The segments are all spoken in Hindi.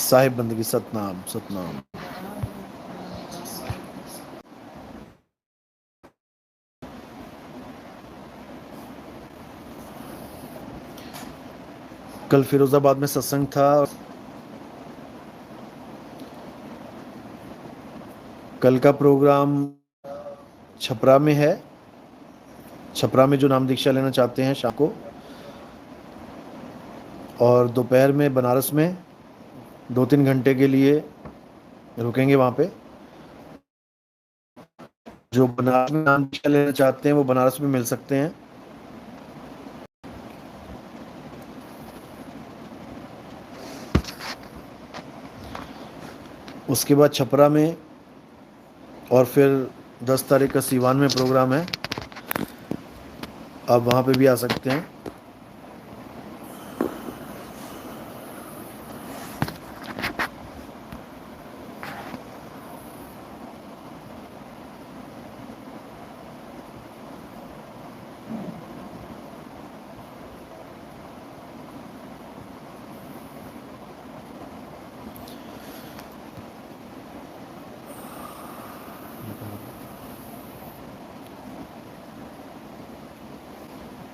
साहिब बंदगी सतनाम सतनाम। कल फिरोजाबाद में सत्संग था। कल का प्रोग्राम छपरा में है। छपरा में जो नाम दीक्षा लेना चाहते हैं शाम को, और दोपहर में बनारस में 2-3 घंटे के लिए रुकेंगे वहाँ पे। जो बनारस में नाम दीक्षा लेना चाहते हैं वो बनारस में मिल सकते हैं। उसके बाद छपरा में, और फिर 10 तारीख का सीवान में प्रोग्राम है। आप वहाँ पे भी आ सकते हैं।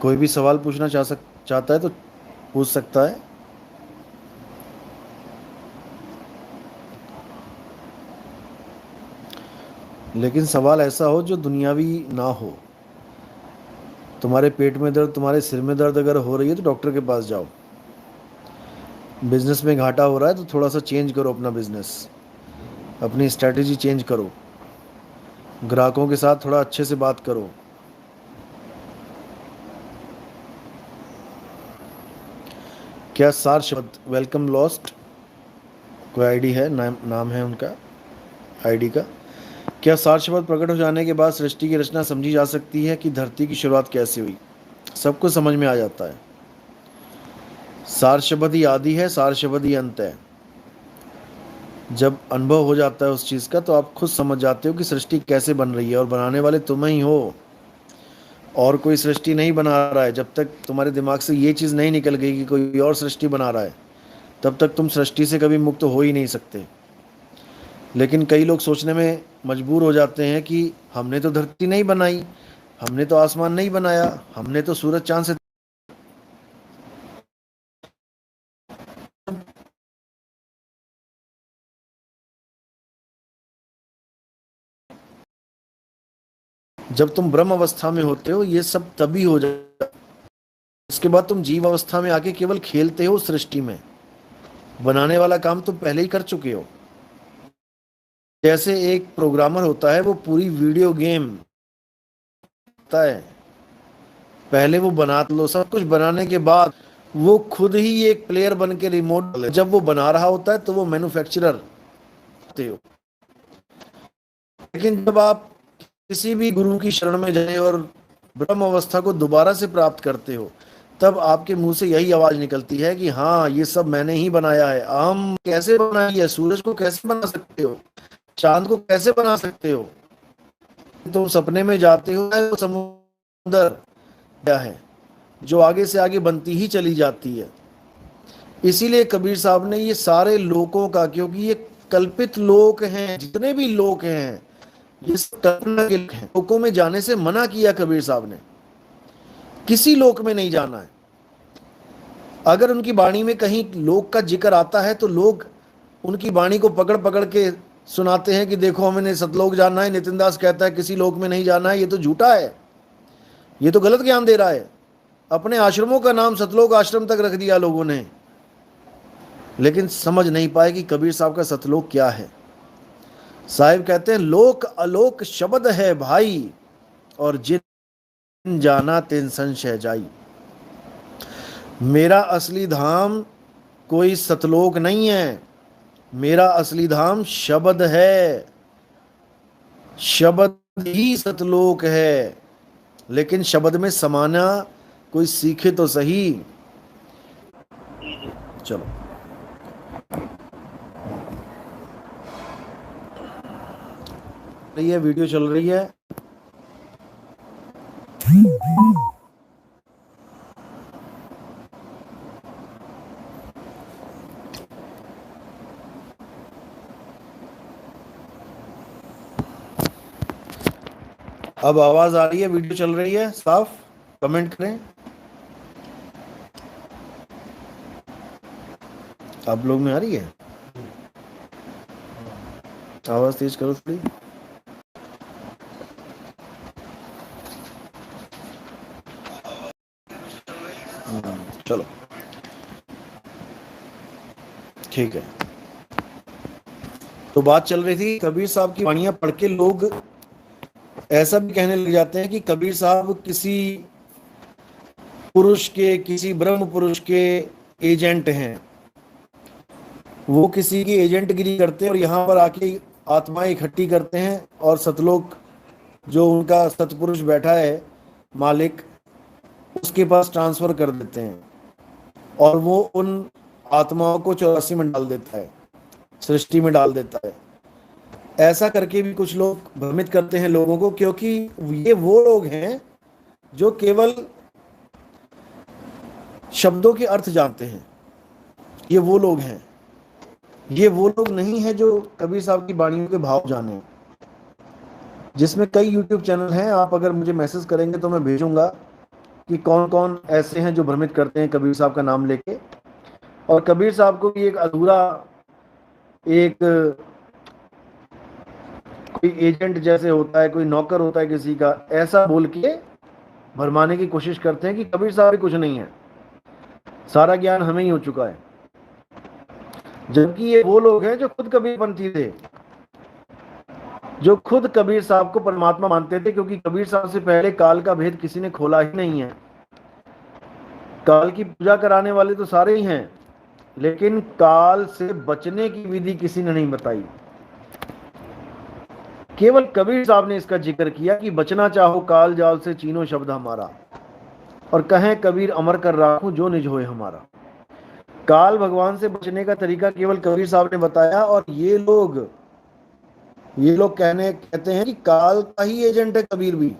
कोई भी सवाल पूछना चाहता है तो पूछ सकता है। लेकिन सवाल ऐसा हो जो दुनियावी ना हो। तुम्हारे पेट में दर्द, तुम्हारे सिर में दर्द अगर हो रही है तो डॉक्टर के पास जाओ। बिजनेस में घाटा हो रहा है तो थोड़ा सा चेंज करो अपना बिजनेस, अपनी स्ट्रैटेजी चेंज करो, ग्राहकों के साथ थोड़ा अच्छे से बात करो। क्या सार शब्द वेलकम लॉस्ट, कोई आईडी है, नाम है उनका आईडी का। क्या सार शब्द प्रकट हो जाने के बाद सृष्टि की रचना समझी जा सकती है कि धरती की शुरुआत कैसे हुई? सबको समझ में आ जाता है। सार शब्द ही आदि है, सार शब्द ही अंत है। जब अनुभव हो जाता है उस चीज़ का तो आप खुद समझ जाते हो कि सृष्टि कैसे बन रही है, और बनाने वाले तुम ही हो, और कोई सृष्टि नहीं बना रहा है। जब तक तुम्हारे दिमाग से ये चीज़ नहीं निकल गई कि कोई और सृष्टि बना रहा है, तब तक तुम सृष्टि से कभी मुक्त हो ही नहीं सकते। लेकिन कई लोग सोचने में मजबूर हो जाते हैं कि हमने तो धरती नहीं बनाई, हमने तो आसमान नहीं बनाया, हमने तो सूरज चांद से। जब तुम ब्रह्म अवस्था में होते हो ये सब तभी हो जाता है। उसके बाद तुम जीव अवस्था में आके केवल खेलते हो सृष्टि में। बनाने वाला काम तुम पहले ही कर चुके हो। जैसे एक प्रोग्रामर होता है, वो पूरी वीडियो गेम होता है, पहले वो बना लो, सब कुछ बनाने के बाद वो खुद ही एक प्लेयर बन के रिमोट, जब वो बना रहा होता है तो वो मैन्युफैक्चरर होते हो। लेकिन जब आप किसी भी गुरु की शरण में जाए और ब्रह्म अवस्था को दोबारा से प्राप्त करते हो, तब आपके मुंह से यही आवाज निकलती है कि हाँ ये सब मैंने ही बनाया है। हम कैसे बनाई है? सूरज को कैसे बना सकते हो? चांद को कैसे बना सकते हो? तुम सपने में जाते हो, वो समुद्र क्या है जो आगे से आगे बनती ही चली जाती है। इसीलिए कबीर साहब ने ये सारे लोकों का, क्योंकि ये कल्पित लोक हैं, जितने भी लोक हैं ये सब कल्पना के लोक हैं, लोकों में जाने से मना किया कबीर साहब ने। किसी लोक में नहीं जाना है। अगर उनकी वाणी में कहीं लोक का जिक्र आता है तो लोग उनकी वाणी को पकड़ पकड़ के सुनाते हैं कि देखो हमने सतलोक जाना है। नितिन दास कहता है किसी लोक में नहीं जाना है, ये तो झूठा है, ये तो गलत ज्ञान दे रहा है। अपने आश्रमों का नाम सतलोक आश्रम तक रख दिया लोगों ने, लेकिन समझ नहीं पाए कि कबीर साहब का सतलोक क्या है। साहिब कहते हैं लोक अलोक शब्द है भाई, और जिन जाना तिन संशय जाई। मेरा असली धाम कोई सतलोक नहीं है, मेरा असली धाम शब्द है, शब्द ही सतलोक है। लेकिन शब्द में समाना कोई सीखे तो सही। चलो, ये वीडियो चल रही है। अब आवाज आ रही है, वीडियो चल रही है साफ? कमेंट करें। आप लोग में आ रही है? आवाज तेज करो थोड़ी। चलो ठीक है। तो बात चल रही थी, कबीर साहब की वाणियां पढ़ के लोग ऐसा भी कहने लग जाते हैं कि कबीर साहब किसी पुरुष के, किसी ब्रह्म पुरुष के एजेंट हैं। वो किसी की एजेंटगिरी करते हैं और यहाँ पर आके आत्माएं इकट्ठी करते हैं और सतलोक जो उनका सतपुरुष बैठा है मालिक, उसके पास ट्रांसफर कर देते हैं और वो उन आत्माओं को 84 में डाल देता है, सृष्टि में डाल देता है। ऐसा करके भी कुछ लोग भ्रमित करते हैं लोगों को, क्योंकि ये वो लोग हैं जो केवल शब्दों के अर्थ जानते हैं। ये वो लोग हैं, ये वो लोग नहीं है जो कबीर साहब की वाणियों के भाव जाने। जिसमें कई YouTube चैनल हैं, आप अगर मुझे मैसेज करेंगे तो मैं भेजूंगा कि कौन कौन ऐसे हैं जो भ्रमित करते हैं कबीर साहब का नाम लेके। और कबीर साहब को भी एक अधूरा, एक कोई एजेंट जैसे होता है, कोई नौकर होता है किसी का, ऐसा बोल के भरमाने की कोशिश करते हैं कि कबीर साहब भी कुछ नहीं है, सारा ज्ञान हमें ही हो चुका है। जबकि ये वो लोग हैं जो खुद कबीरपंथी थे, जो खुद कबीर साहब को परमात्मा मानते थे, क्योंकि कबीर साहब से पहले काल का भेद किसी ने खोला ही नहीं है। काल की पूजा कराने वाले तो सारे ही हैं, लेकिन काल से बचने की विधि किसी ने नहीं बताई। केवल कबीर साहब ने इसका जिक्र किया कि बचना चाहो काल जाल से चीनो शब्द हमारा, और कहें कबीर अमर कर राखूं जो निज होए हमारा। काल भगवान से बचने का तरीका केवल कबीर साहब ने बताया। और ये लोग कहते हैं कि काल का ही एजेंट है कबीर भी।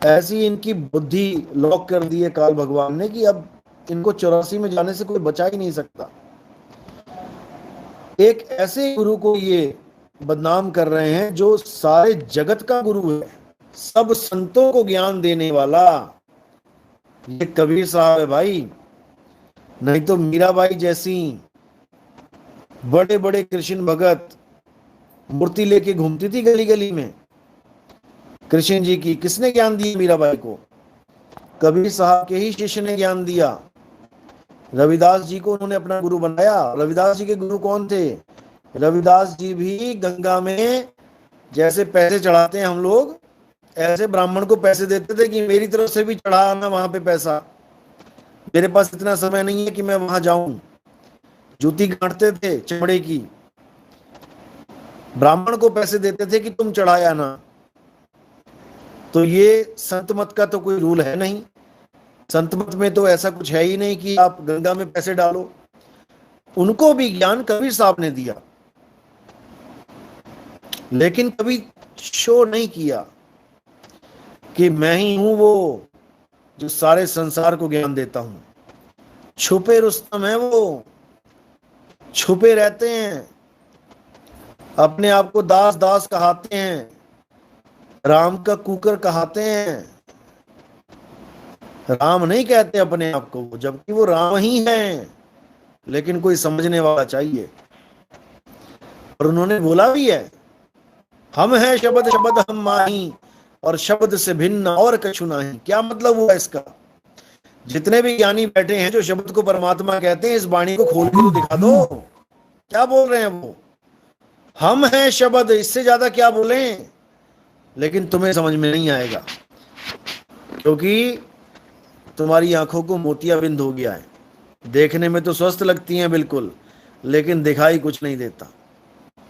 ऐसी इनकी बुद्धि लॉक कर दी है काल भगवान ने कि अब इनको 84 में जाने से कोई बचा ही नहीं सकता। एक ऐसे गुरु को ये बदनाम कर रहे हैं जो सारे जगत का गुरु है, सब संतों को ज्ञान देने वाला, ये कबीर साहब है भाई। नहीं तो मीराबाई जैसी बड़े बड़े कृष्ण भगत मूर्ति लेके घूमती थी गली गली में। कृष्ण जी की किसने ज्ञान दिया मीराबाई को? कबीर साहब के ही शिष्य ने ज्ञान दिया। रविदास जी को उन्होंने अपना गुरु बनाया। रविदास जी के गुरु कौन थे? रविदास जी भी गंगा में जैसे पैसे चढ़ाते हैं हम लोग, ऐसे ब्राह्मण को पैसे देते थे कि मेरी तरफ से भी चढ़ा आना वहां पे पैसा, मेरे पास इतना समय नहीं है कि मैं वहां जाऊं। जूती गांठते थे चमड़े की, ब्राह्मण को पैसे देते थे कि तुम चढ़ाया ना। तो ये संत मत का तो कोई रूल है नहीं। संत मत में तो ऐसा कुछ है ही नहीं कि आप गंगा में पैसे डालो। उनको भी ज्ञान कबीर साहब ने दिया, लेकिन कभी शो नहीं किया कि मैं ही हूं वो जो सारे संसार को ज्ञान देता हूं। छुपे रुस्तम है वो, छुपे रहते हैं, अपने आप को दास दास कहाते हैं, राम का कुकर कहाते हैं। राम नहीं कहते अपने आप को, जबकि वो राम ही हैं, लेकिन कोई समझने वाला चाहिए। और उन्होंने बोला भी है, हम हैं शब्द शब्द हम माही, और शब्द से भिन्न और कछु नहीं। क्या मतलब हुआ इसका? जितने भी ज्ञानी बैठे हैं जो शब्द को परमात्मा कहते हैं, इस वाणी को खोल के तो दिखा दो, क्या बोल रहे हैं वो? हम हैं शब्द, इससे ज्यादा क्या बोलें? लेकिन तुम्हें समझ में नहीं आएगा, क्योंकि तुम्हारी आंखों को मोतियाबिंद हो गया है। देखने में तो स्वस्थ लगती हैं बिल्कुल, लेकिन दिखाई कुछ नहीं देता।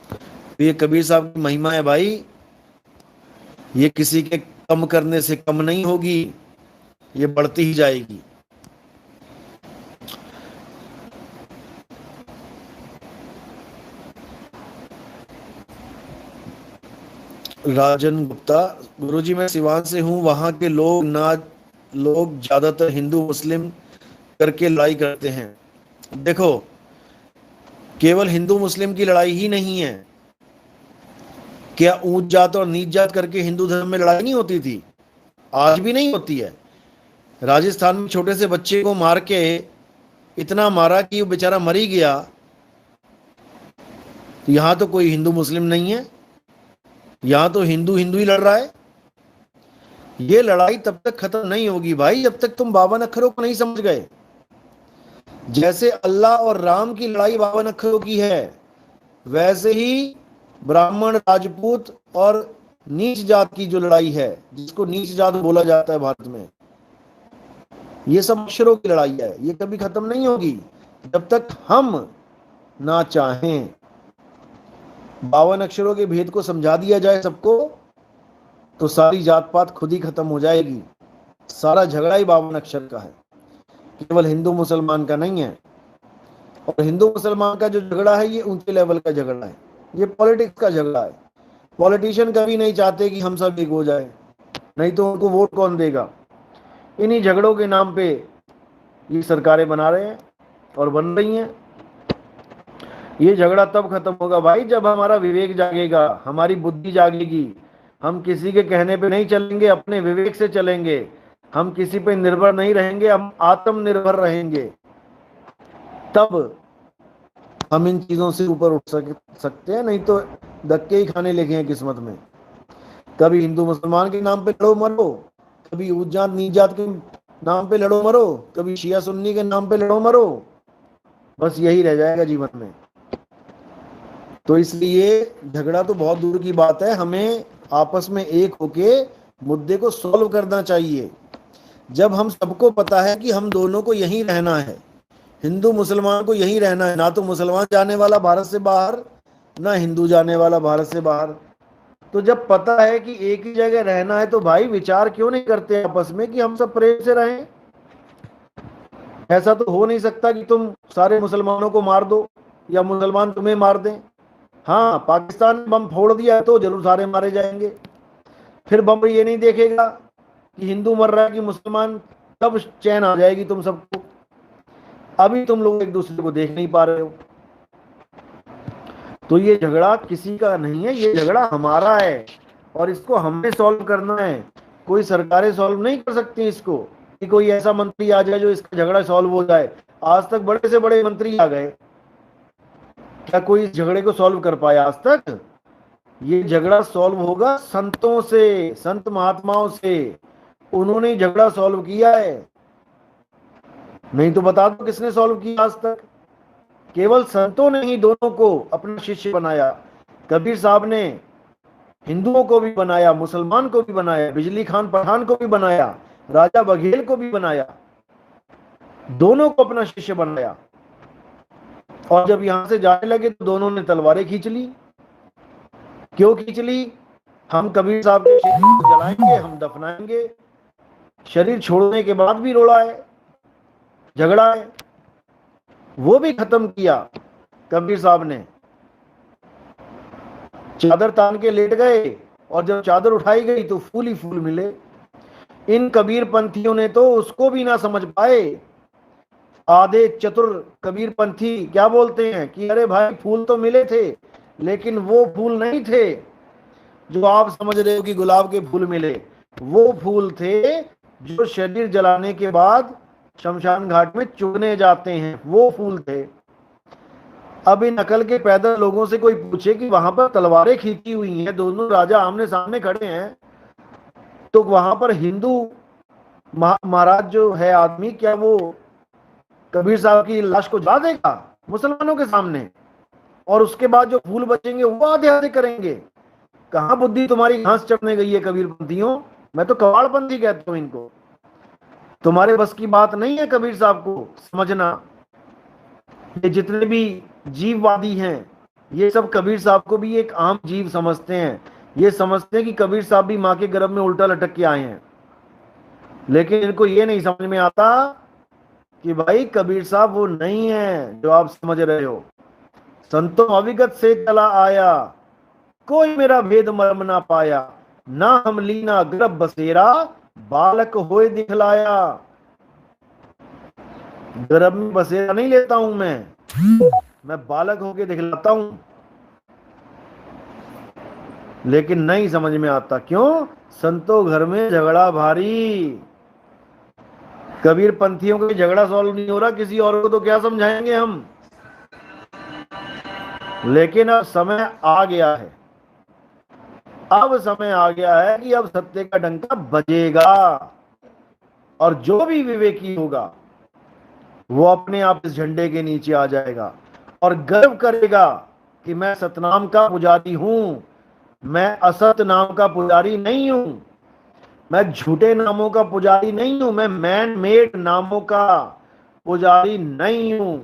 तो ये कबीर साहब की महिमा है भाई, ये किसी के कम करने से कम नहीं होगी, ये बढ़ती ही जाएगी। राजन गुप्ता, गुरुजी मैं सिवान से हूँ, वहाँ के लोग ज्यादातर हिंदू मुस्लिम करके लड़ाई करते हैं। देखो, केवल हिंदू मुस्लिम की लड़ाई ही नहीं है, क्या ऊंच जात और नीच जात करके हिंदू धर्म में लड़ाई नहीं होती थी? आज भी नहीं होती है। राजस्थान में छोटे से बच्चे को मार के इतना मारा कि वो बेचारा मर ही गया। तो यहाँ तो कोई हिंदू मुस्लिम नहीं है, यहाँ तो हिंदू हिंदू ही लड़ रहा है। ये लड़ाई तब तक खत्म नहीं होगी भाई जब तक तुम 52 अक्षरों को नहीं समझ गए। जैसे अल्लाह और राम की लड़ाई 52 अक्षरों की है, वैसे ही ब्राह्मण राजपूत और नीच जात की जो लड़ाई है, जिसको नीच जात बोला जाता है भारत में, ये सब अक्षरों की लड़ाई है। ये कभी खत्म नहीं होगी जब तक हम ना चाहें। 52 अक्षरों के भेद को समझा दिया जाए सबको, तो सारी जात पात खुद ही खत्म हो जाएगी। सारा झगड़ा ही 52 अक्षर का है, केवल हिंदू मुसलमान का नहीं है। और हिंदू मुसलमान का जो झगड़ा है, ये ऊंचे लेवल का झगड़ा है, ये पॉलिटिक्स का झगड़ा है। पॉलिटिशियन कभी नहीं चाहते कि हम सब एक हो जाए, नहीं तो उनको वोट कौन देगा। इन्हीं झगड़ों के नाम पे ये सरकारें बना रहे हैं और बन रही हैं। ये झगड़ा तब खत्म होगा भाई जब हमारा विवेक जागेगा, हमारी बुद्धि जागेगी। हम किसी के कहने पे नहीं चलेंगे, अपने विवेक से चलेंगे। हम किसी पे निर्भर नहीं रहेंगे, हम आत्मनिर्भर रहेंगे। तब हम इन चीजों से ऊपर उठ सकते हैं, नहीं तो धक्के ही खाने लगे हैं किस्मत में। कभी हिंदू मुसलमान के नाम पे लड़ो मरो, कभी ऊंच जात नीच जात के नाम पे लड़ो मरो, कभी शिया सुन्नी के नाम पे लड़ो मरो, बस यही रह जाएगा जीवन में। तो इसलिए झगड़ा तो बहुत दूर की बात है, हमें आपस में एक होके मुद्दे को सॉल्व करना चाहिए। जब हम सबको पता है कि हम दोनों को यहीं रहना है, हिंदू मुसलमान को यहीं रहना है, ना तो मुसलमान जाने वाला भारत से बाहर, ना हिंदू जाने वाला भारत से बाहर, तो जब पता है कि एक ही जगह रहना है, तो भाई विचार क्यों नहीं करते आपस में कि हम सब प्रेम से रहें? ऐसा तो हो नहीं सकता कि तुम सारे मुसलमानों को मार दो या मुसलमान तुम्हें मार दें। हाँ, पाकिस्तान ने बम फोड़ दिया है तो जरूर सारे मारे जाएंगे। फिर बम ये नहीं देखेगा कि हिंदू मर रहा है कि मुसलमान, तब चैन आ जाएगी तुम सबको। अभी तुम लोग एक दूसरे को देख नहीं पा रहे हो। तो ये झगड़ा किसी का नहीं है, ये झगड़ा हमारा है और इसको हमें सॉल्व करना है। कोई सरकारें सॉल्व नहीं कर सकती इसको, कि कोई ऐसा मंत्री आ जाए जो इसका झगड़ा सॉल्व हो जाए। आज तक बड़े से बड़े मंत्री आ गए, क्या कोई इस झगड़े को सॉल्व कर पाया आज तक? ये झगड़ा सॉल्व होगा संतों से, संत महात्माओं से। उन्होंने झगड़ा सॉल्व किया है, नहीं तो बता दो किसने सॉल्व किया आज तक? केवल संतों ने ही दोनों को अपना शिष्य बनाया। कबीर साहब ने हिंदुओं को भी बनाया, मुसलमान को भी बनाया, बिजली खान पठान को भी बनाया, राजा बघेल को भी बनाया, दोनों को अपना शिष्य बनाया। और जब यहां से जाने लगे तो दोनों ने तलवारें खींच ली। क्यों खींच ली? हम कबीर साहब के शरीर को जलाएंगे, हम दफनाएंगे। शरीर छोड़ने के बाद भी रोड़ा है, झगड़ा है, वो भी खत्म किया कबीर साहब ने। चादर तान के लेट गए और जब चादर उठाई गई तो फूल ही फूल मिले। इन कबीर पंथियों ने तो उसको भी ना समझ पाए। आधे चतुर कबीर पंथी क्या बोलते हैं कि अरे भाई फूल तो मिले थे, लेकिन वो फूल नहीं थे जो आप समझ रहे हो कि गुलाब के फूल मिले। वो फूल थे जो शरीर जलाने के बाद शमशान घाट में चुगने जाते हैं, वो फूल थे। अब इन अकल के पैदल लोगों से कोई पूछे कि वहां पर तलवारें खींची हुई हैं, दोनों राजा आमने सामने खड़े हैं, तो वहां पर हिंदू महाराज जो है आदमी, क्या वो कबीर साहब की लाश को जला देगा मुसलमानों के सामने? और उसके बाद जो फूल बचेंगे वो आधे आधे करेंगे? कहां बुद्धि तुम्हारी घास चढ़ने गई है कबीर पंथियों? मैं तो कबाड़पंथी कहता हूं इनको। तुम्हारे बस की बात नहीं है कबीर साहब को समझना। ये जितने भी जीववादी हैं ये सब कबीर साहब को भी एक आम जीव समझते हैं। ये समझते हैं कि कबीर साहब भी माँ के गर्भ में उल्टा लटक के आए हैं, लेकिन इनको ये नहीं समझ में आता कि भाई कबीर साहब वो नहीं है जो आप समझ रहे हो। संतों अविगत से चला आया, कोई मेरा भेद मर्म ना पाया, ना हम लीना गर्भ बसेरा, बालक होए दिखलाया। गर्भ में बसेरा नहीं लेता हूं मैं बालक होके दिखलाता हूं। लेकिन नहीं समझ में आता, क्यों? संतों घर में झगड़ा भारी। कबीर पंथियों का झगड़ा सॉल्व नहीं हो रहा, किसी और को तो क्या समझाएंगे हम। लेकिन अब समय आ गया है, अब समय आ गया है कि अब सत्य का डंका बजेगा, और जो भी विवेकी होगा वो अपने आप इस झंडे के नीचे आ जाएगा और गर्व करेगा कि मैं सतनाम का पुजारी हूं, मैं असत नाम का पुजारी नहीं हूं, मैं झूठे नामों का पुजारी नहीं हूं, मैं मैन मेड नामों का पुजारी नहीं हूं।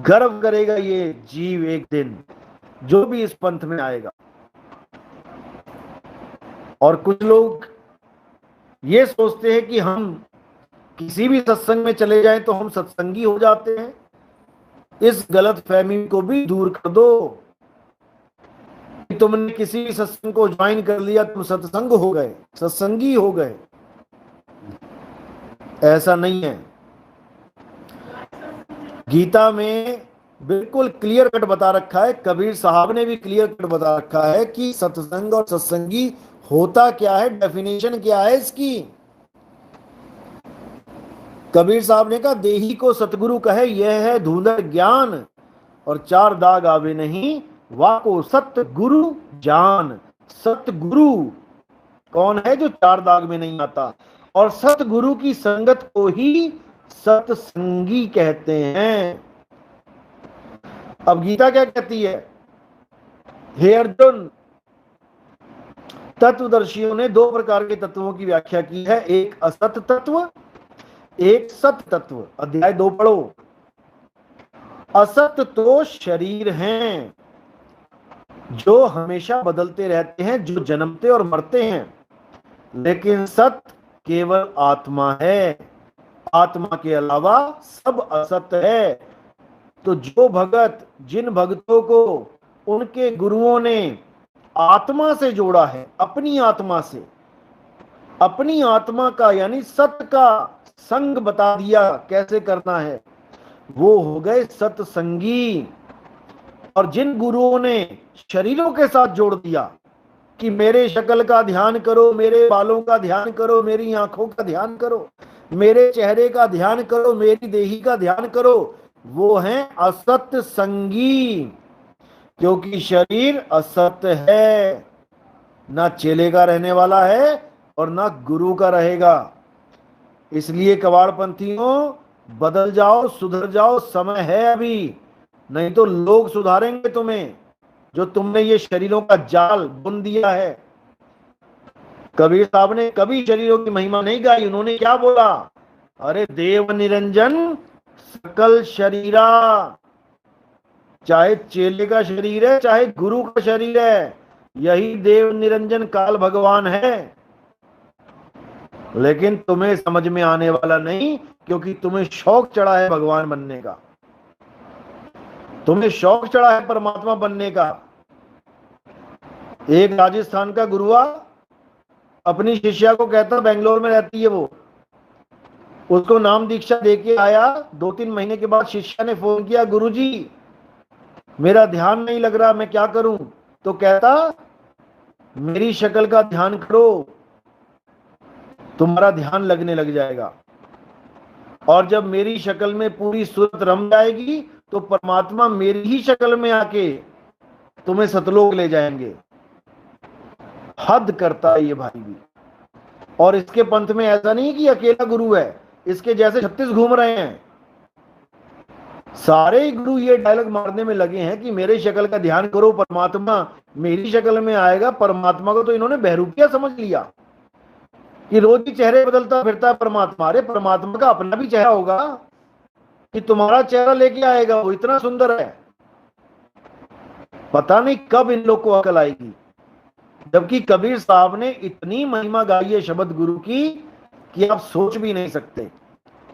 गर्व करेगा ये जीव एक दिन, जो भी इस पंथ में आएगा। और कुछ लोग ये सोचते हैं कि हम किसी भी सत्संग में चले जाएं तो हम सत्संगी हो जाते हैं। इस गलत फहमी को भी दूर कर दो। तुमने किसी भी सत्संग को ज्वाइन कर लिया तुम सत्संग हो गए, सत्संगी हो गए, ऐसा नहीं है। गीता में बिल्कुल क्लियर कट बता रखा है, कबीर साहब ने भी क्लियर कट बता रखा है कि सत्संग और सत्संगी होता क्या है, डेफिनेशन क्या है इसकी। कबीर साहब ने कहा देही को सतगुरु कहे, यह है धुंधर ज्ञान, और चार दाग आवे नहीं, वाको सतगुरु जान। सतगुरु कौन है? जो चार दाग में नहीं आता। और सतगुरु की संगत को ही सत्संगी कहते हैं। अब गीता क्या कहती है? हे अर्जुन, तत्वदर्शियों ने दो प्रकार के तत्वों की व्याख्या की है, एक असत तत्व, एक सत तत्व। अध्याय 2 पढ़ो। असत तो शरीर हैं जो हमेशा बदलते रहते हैं, जो जन्मते और मरते हैं, लेकिन सत केवल आत्मा है, आत्मा के अलावा सब असत है। तो जो भगत, जिन भक्तों को उनके गुरुओं ने आत्मा से जोड़ा है, अपनी आत्मा से, अपनी आत्मा का यानी सत्य का संग बता दिया कैसे करना है, वो हो गए सत्संगी। और जिन गुरुओं ने शरीरों के साथ जोड़ दिया कि मेरे शक्ल का ध्यान करो, मेरे बालों का ध्यान करो, मेरी आंखों का ध्यान करो, मेरे चेहरे का ध्यान करो, मेरी देही का ध्यान करो, वो हैं असत संगी। क्योंकि शरीर असत्य है, ना चेले का रहने वाला है और ना गुरु का रहेगा। इसलिए कबाड़पंथियों बदल जाओ, सुधर जाओ, समय है अभी, नहीं तो लोग सुधारेंगे तुम्हें, जो तुमने ये शरीरों का जाल बुन दिया है। कबीर साहब ने कभी शरीरों की महिमा नहीं गाई। उन्होंने क्या बोला? अरे देव निरंजन सकल शरीरा, चाहे चेले का शरीर है चाहे गुरु का शरीर है, यही देव निरंजन काल भगवान है। लेकिन तुम्हें समझ में आने वाला नहीं, क्योंकि तुम्हें शौक चढ़ा है भगवान बनने का, तुम्हें शौक चढ़ा है परमात्मा बनने का। एक राजस्थान का गुरुआ अपनी शिष्या को कहता, बेंगलोर में रहती है वो, उसको नाम दीक्षा देके आया। 2-3 महीने के बाद शिष्या ने फोन किया, गुरुजी मेरा ध्यान नहीं लग रहा, मैं क्या करूं? तो कहता मेरी शक्ल का ध्यान करो, तुम्हारा ध्यान लगने लग जाएगा। और जब मेरी शक्ल में पूरी सूरत रम जाएगी तो परमात्मा मेरी ही शक्ल में आके तुम्हें सतलोक ले जाएंगे। हद करता है ये भाई भी। और इसके पंथ में ऐसा नहीं कि अकेला गुरु है, इसके जैसे 36 घूम रहे हैं। सारे गुरु ये डायलॉग मारने में लगे हैं कि मेरे शक्ल का ध्यान करो, परमात्मा मेरी शक्ल में आएगा। परमात्मा को तो इन्होंने बहरूपिया समझ लिया कि रोज ही चेहरे बदलता फिरता है परमात्मा। अरे परमात्मा का अपना भी चेहरा होगा, कि तुम्हारा चेहरा लेके आएगा, वो इतना सुंदर है। पता नहीं कब इन लोग को अकल आएगी। जबकि कबीर साहब ने इतनी महिमा गाई है शब्द गुरु की कि आप सोच भी नहीं सकते।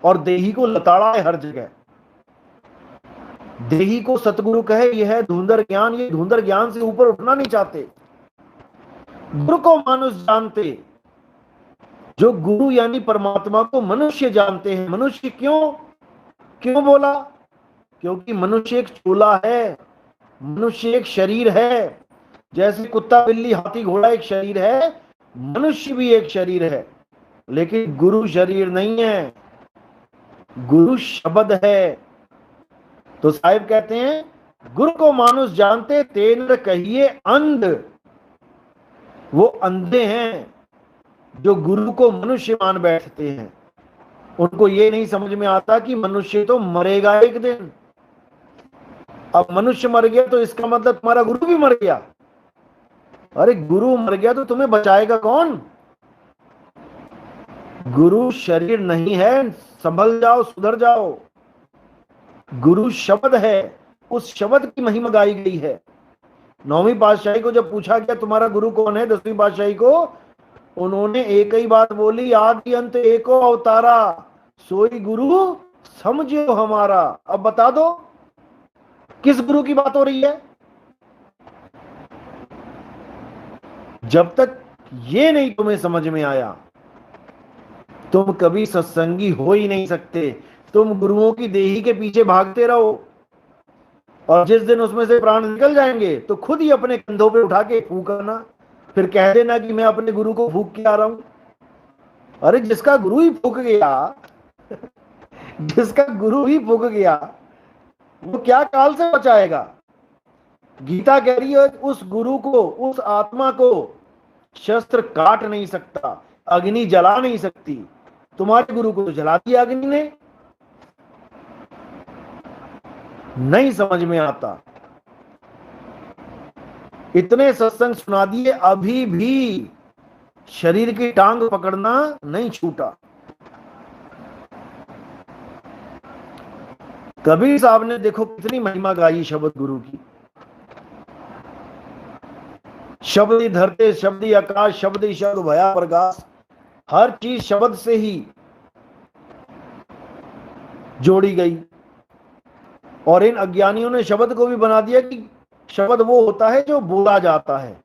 और देही को लताड़ा है हर जगह। देही को सतगुरु कहे यह है धुंधर ज्ञान, ये धुंधर ज्ञान से ऊपर उठना नहीं चाहते। गुरु को मानुष जानते, जो गुरु यानी परमात्मा को मनुष्य जानते हैं। मनुष्य क्यों बोला? क्योंकि मनुष्य एक चूल्हा है, मनुष्य एक शरीर है। जैसे कुत्ता बिल्ली हाथी घोड़ा एक शरीर है, मनुष्य भी एक शरीर है। लेकिन गुरु शरीर नहीं है, गुरु शब्द है। तो साहिब कहते हैं गुरु को मानुष जानते तेन कहिए अंध। वो अंधे हैं जो गुरु को मनुष्य मान बैठते हैं। उनको ये नहीं समझ में आता कि मनुष्य तो मरेगा एक दिन। अब मनुष्य मर गया तो इसका मतलब तुम्हारा गुरु भी मर गया। अरे गुरु मर गया तो तुम्हें बचाएगा कौन? गुरु शरीर नहीं है, संभल जाओ, सुधर जाओ। गुरु शब्द है, उस शब्द की महिमा गाई गई है। 9वीं पातशाही को जब पूछा गया तुम्हारा गुरु कौन है, 10वीं पातशाही को, उन्होंने एक ही बात बोली, आदि अंत एको अवतारा, सोई गुरु समझो हमारा। अब बता दो किस गुरु की बात हो रही है? जब तक ये नहीं तुम्हें समझ में आया, तुम कभी सत्संगी हो ही नहीं सकते। तुम गुरुओं की देही के पीछे भागते रहो, और जिस दिन उसमें से प्राण निकल जाएंगे तो खुद ही अपने कंधों पे उठा के फूंकना, फिर कह देना कि मैं अपने गुरु को फूंक के आ रहा हूं। अरे जिसका गुरु ही फूंक गया जिसका गुरु ही फूंक गया, वो क्या काल से बचाएगा? गीता कह रही है उस गुरु को, उस आत्मा को शस्त्र काट नहीं सकता, अग्नि जला नहीं सकती। तुम्हारे गुरु को तो जला दिया अग्नि ने। नहीं समझ में आता। इतने सत्संग सुना दिए, अभी भी शरीर की टांग पकड़ना नहीं छूटा। कबीर साहब ने देखो कितनी महिमा गाई शब्द गुरु की। शब्द धरते शब्द आकाश, शब्द शब्द भया प्रकाश। हर चीज शब्द से ही जोड़ी गई। और इन अज्ञानियों ने शब्द को भी बना दिया कि शब्द वो होता है जो बोला जाता है।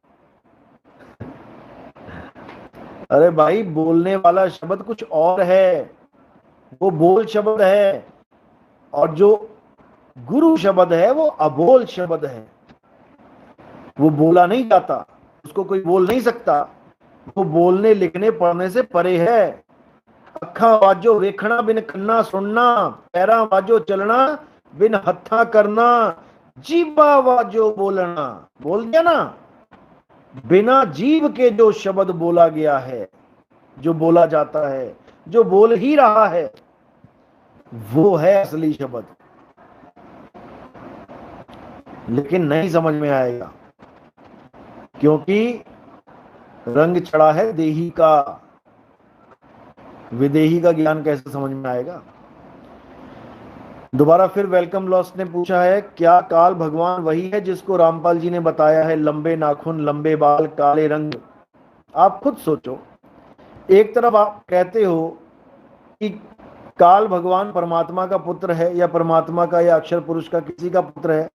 अरे भाई, बोलने वाला शब्द कुछ और है, वो बोल शब्द है। और जो गुरु शब्द है वो अबोल शब्द है। वो बोला नहीं जाता, उसको कोई बोल नहीं सकता। वो बोलने लिखने पढ़ने से परे है। अखा वाजो वेखना बिन कन्ना सुनना, पैरा वाजो चलना बिन हत्था करना, जीवा वाजो बोलना। बोल दिया ना, बिना जीव के जो शब्द बोला गया है, जो बोला जाता है, जो बोल ही रहा है, वो है असली शब्द। लेकिन नहीं समझ में आएगा, क्योंकि रंग चढ़ा है देही का। विदेही का ज्ञान कैसे समझ में आएगा? दोबारा फिर वेलकम लॉस्ट ने पूछा है, क्या काल भगवान वही है जिसको रामपाल जी ने बताया है? लंबे नाखून, लंबे बाल, काले रंग। आप खुद सोचो। एक तरफ आप कहते हो कि काल भगवान परमात्मा का पुत्र है, या परमात्मा का या अक्षर पुरुष का किसी का पुत्र है।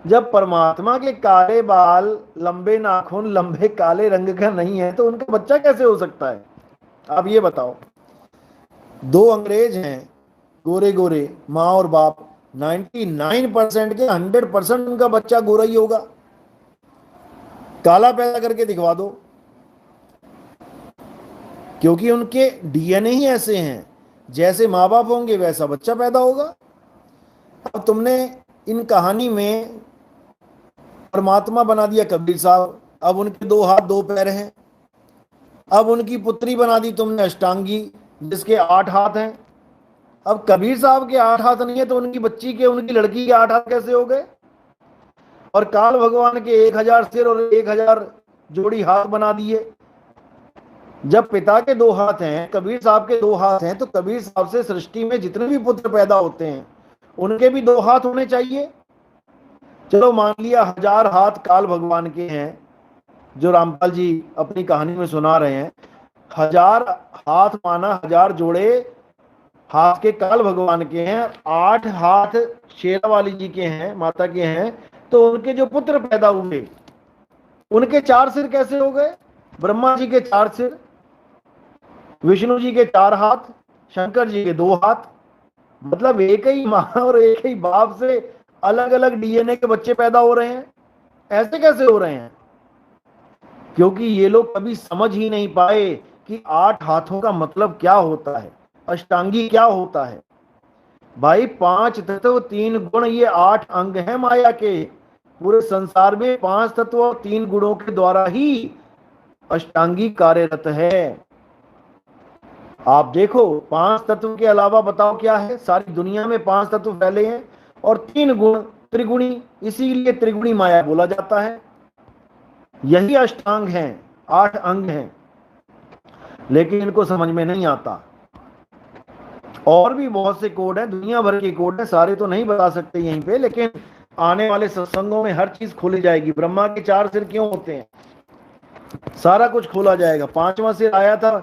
जब परमात्मा के काले बाल, लंबे नाखून, लंबे काले रंग का नहीं है, तो उनका बच्चा कैसे हो सकता है? आप ये बताओ। दो अंग्रेज हैं, गोरे गोरे, माँ और बाप। 99% के 100% उनका बच्चा गोरा ही होगा। काला पैदा करके दिखवा दो, क्योंकि उनके डीएनए ही ऐसे हैं। जैसे माँ बाप होंगे वैसा बच्चा पैदा होगा। अब तुमने इन कहानी में परमात्मा बना दिया कबीर साहब। अब उनके 2 हाथ 2 पैर हैं। अब उनकी पुत्री बना दी तुमने अष्टांगी, जिसके 8 हाथ हैं। अब कबीर साहब के 8 हाथ नहीं है, तो उनकी बच्ची के, उनकी लड़की के 8 हाथ कैसे हो गए? और काल भगवान के 1000 सिर और 1000 जोड़ी हाथ बना दिए। जब पिता के दो हाथ हैं, कबीर साहब के दो हाथ हैं, तो कबीर साहब से सृष्टि में जितने भी पुत्र पैदा होते हैं उनके भी दो हाथ होने चाहिए। चलो मान लिया 1000 हाथ काल भगवान के हैं, जो रामपाल जी अपनी कहानी में सुना रहे हैं। 1000 हाथ माना, 1000 जोड़े हाथ के काल भगवान के हैं, 8 हाथ शेरावाली जी के हैं, माता के हैं। तो उनके जो पुत्र पैदा हुए उनके 4 सिर कैसे हो गए? ब्रह्मा जी के 4 सिर, विष्णु जी के 4 हाथ, शंकर जी के 2 हाथ। मतलब एक ही माँ और एक ही बाप से अलग अलग डीएनए के बच्चे पैदा हो रहे हैं। ऐसे कैसे हो रहे हैं? क्योंकि ये लोग कभी समझ ही नहीं पाए कि 8 हाथों का मतलब क्या होता है, अष्टांगी क्या होता है। भाई 5 तत्व 3 गुण, ये 8 अंग हैं माया के। पूरे संसार में 5 तत्व और 3 गुणों के द्वारा ही अष्टांगी कार्यरत है। आप देखो 5 तत्व के अलावा बताओ क्या है? सारी दुनिया में 5 तत्व फैले हैं और 3 गुण त्रिगुणी, इसीलिए त्रिगुणी माया बोला जाता है। यही अष्टांग हैं, 8 अंग हैं, लेकिन इनको समझ में नहीं आता। और भी बहुत से कोड हैं, दुनिया भर के कोड हैं, सारे तो नहीं बता सकते यहीं पे, लेकिन आने वाले सत्संगों में हर चीज खोली जाएगी। ब्रह्मा के 4 सिर क्यों होते हैं, सारा कुछ खोला जाएगा। 5वां सिर आया था,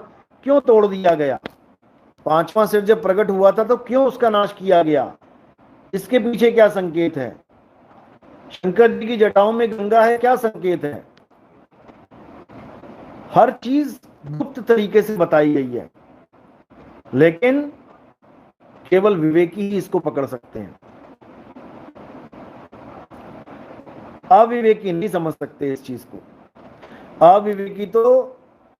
क्यों तोड़ दिया गया? 5वां सिर जब प्रकट हुआ था तो क्यों उसका नाश किया गया? इसके पीछे क्या संकेत है? शंकर जी की जटाओं में गंगा है, क्या संकेत है? हर चीज गुप्त तरीके से बताई गई है, लेकिन केवल विवेकी ही इसको पकड़ सकते हैं। अविवेकी नहीं समझ सकते इस चीज को। अविवेकी तो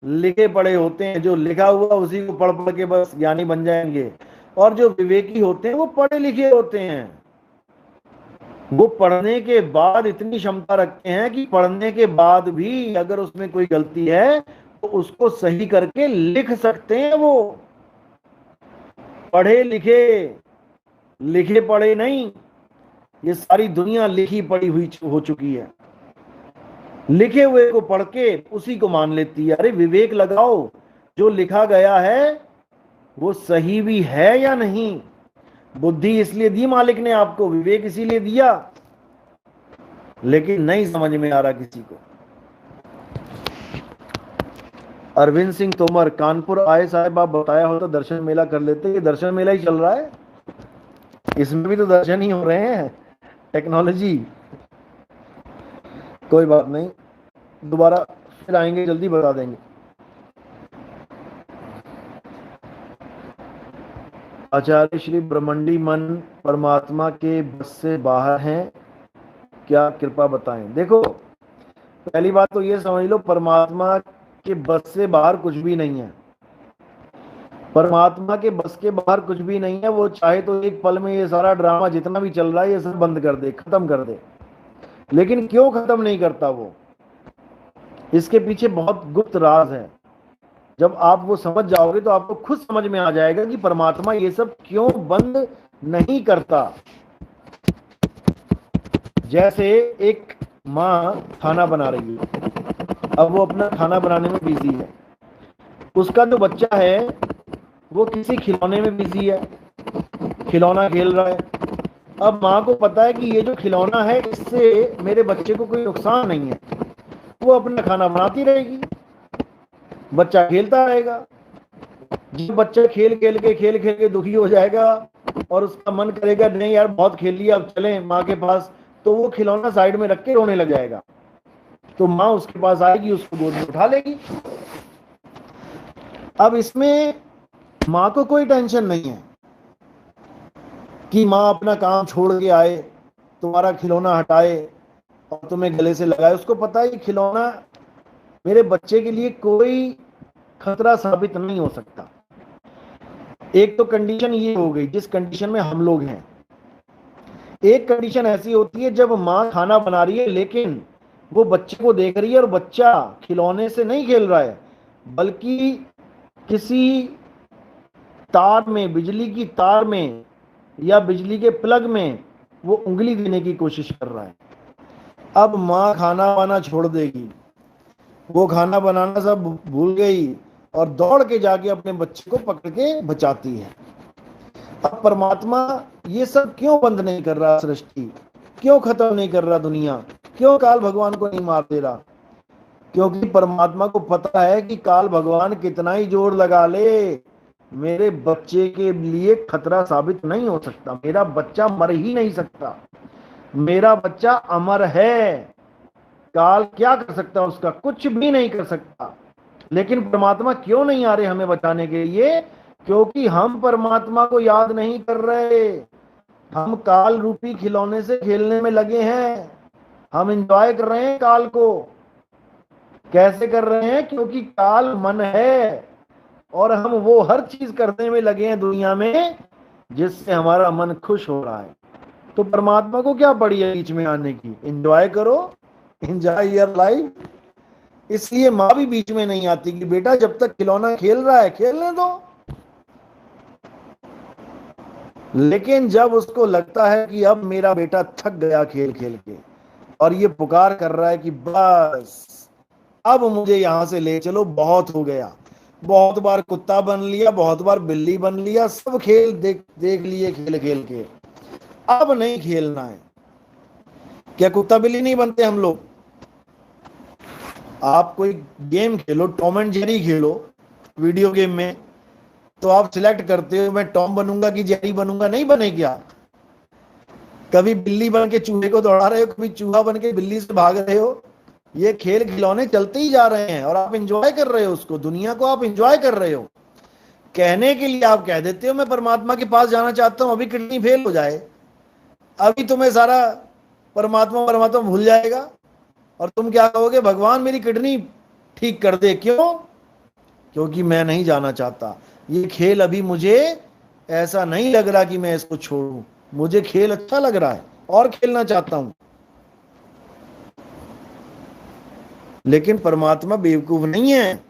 लिखे पढ़े होते हैं, जो लिखा हुआ उसी को पढ़ पढ़ के बस ज्ञानी बन जाएंगे। और जो विवेकी होते हैं वो पढ़े लिखे होते हैं, वो पढ़ने के बाद इतनी क्षमता रखते हैं कि पढ़ने के बाद भी अगर उसमें कोई गलती है तो उसको सही करके लिख सकते हैं। वो पढ़े लिखे, लिखे पढ़े नहीं। ये सारी दुनिया लिखी पढ़ी हुई हो चुकी है, लिखे हुए को पढ़ के उसी को मान लेती है। अरे विवेक लगाओ, जो लिखा गया है वो सही भी है या नहीं। बुद्धि इसलिए दी मालिक ने आपको, विवेक इसीलिए दिया, लेकिन नहीं समझ में आ रहा किसी को। अरविंद सिंह तोमर कानपुर आए साहब, आप बताया हो तो दर्शन मेला कर लेते। ये दर्शन मेला ही चल रहा है, इसमें भी तो दर्शन ही हो रहे हैं, टेक्नोलॉजी। कोई बात नहीं, दोबारा फिर आएंगे, जल्दी बता देंगे। आचार्य श्री ब्रह्मंडी मन परमात्मा के बस से बाहर हैं क्या, कृपा बताएं। देखो पहली बात तो ये समझ लो, परमात्मा के बस से बाहर कुछ भी नहीं है। परमात्मा के बस के बाहर कुछ भी नहीं है। वो चाहे तो एक पल में ये सारा ड्रामा जितना भी चल रहा है ये सब बंद कर दे, खत्म कर दे। लेकिन क्यों खत्म नहीं करता वो? इसके पीछे बहुत गुप्त राज है। जब आप वो समझ जाओगे तो आपको खुद समझ में आ जाएगा कि परमात्मा ये सब क्यों बंद नहीं करता। जैसे एक माँ खाना बना रही है, अब वो अपना खाना बनाने में बिजी है, उसका जो बच्चा है वो किसी खिलौने में बिजी है, खिलौना खेल रहा है। अब माँ को पता है कि ये जो खिलौना है इससे मेरे बच्चे को कोई नुकसान नहीं है, वो अपना खाना बनाती रहेगी, बच्चा खेलता रहेगा। जब बच्चा खेल खेल के दुखी हो जाएगा और उसका मन करेगा नहीं यार बहुत खेल लिया, अब चलें माँ के पास, तो वो खिलौना साइड में रख के रोने लग जाएगा। तो माँ उसके पास आएगी, उसको गोद में उठा लेगी। अब इसमें माँ को कोई टेंशन नहीं है कि माँ अपना काम छोड़ के आए, तुम्हारा खिलौना हटाए और तुम्हें गले से लगाए। उसको पता है कि खिलौना मेरे बच्चे के लिए कोई खतरा साबित नहीं हो सकता। एक तो कंडीशन ये हो गई जिस कंडीशन में हम लोग हैं। एक कंडीशन ऐसी होती है जब माँ खाना बना रही है लेकिन वो बच्चे को देख रही है और बच्चा खिलौने से नहीं खेल रहा है, बल्कि किसी तार में, बिजली की तार में या बिजली के प्लग में वो उंगली देने की कोशिश कर रहा है। अब माँ खाना वाना छोड़ देगी, वो खाना बनाना सब भूल गई और दौड़ के जाके अपने बच्चे को पकड़ के बचाती है। अब परमात्मा ये सब क्यों बंद नहीं कर रहा सृष्टि, क्यों खत्म नहीं कर रहा दुनिया, क्यों काल भगवान को नहीं मार दे रहा? क्योंकि परमात्मा को पता है कि काल भगवान कितना ही जोर लगा ले, मेरे बच्चे के लिए खतरा साबित नहीं हो सकता। मेरा बच्चा मर ही नहीं सकता, मेरा बच्चा अमर है। काल क्या कर सकता उसका? कुछ भी नहीं कर सकता। लेकिन परमात्मा क्यों नहीं आ रहे हमें बचाने के लिए? क्योंकि हम परमात्मा को याद नहीं कर रहे। हम काल रूपी खिलौने से खेलने में लगे हैं। हम एंजॉय कर रहे हैं काल को। कैसे कर रहे हैं? क्योंकि काल मन है और हम वो हर चीज करने में लगे हैं दुनिया में जिससे हमारा मन खुश हो रहा है। तो परमात्मा को क्या पड़ी है बीच में आने की? एंजॉय करो, एंजॉय योर लाइफ। इसलिए माँ भी बीच में नहीं आती कि बेटा जब तक खिलौना खेल रहा है खेलने दो। लेकिन जब उसको लगता है कि अब मेरा बेटा थक गया खेल खेल के और ये पुकार कर रहा है कि बस अब मुझे यहां से ले चलो, बहुत हो गया, बहुत बार कुत्ता बन लिया, बहुत बार बिल्ली बन लिया, सब खेल देख देख लिए खेल खेल के, अब नहीं खेलना है। क्या कुत्ता बिल्ली नहीं बनते हम लोग? आप कोई game Khelo, Tom and Jerry Khelo video game में, तो आप सिलेक्ट करते हो मैं टॉम बनूंगा कि जेरी बनूंगा, नहीं बने क्या? कभी बिल्ली बन के चूहे को दौड़ा रहे हो, कभी चूहा बन के बिल्ली से भाग रहे हो। ये खेल खिलौने चलते ही जा रहे हैं और आप एंजॉय कर रहे हो उसको, दुनिया को आप एंजॉय कर रहे हो। कहने के लिए आप कह देते हो मैं परमात्मा के पास जाना चाहता हूं, अभी किडनी फेल हो जाए, अभी तुम्हें सारा परमात्मा परमात्मा भूल जाएगा और तुम क्या कहोगे? भगवान मेरी किडनी ठीक कर दे। क्यों? क्योंकि मैं नहीं जाना चाहता ये खेल। अभी मुझे ऐसा नहीं लग रहा कि मैं इसको छोड़ूं, मुझे खेल अच्छा लग रहा है और खेलना चाहता हूं। लेकिन परमात्मा बेवकूफ नहीं है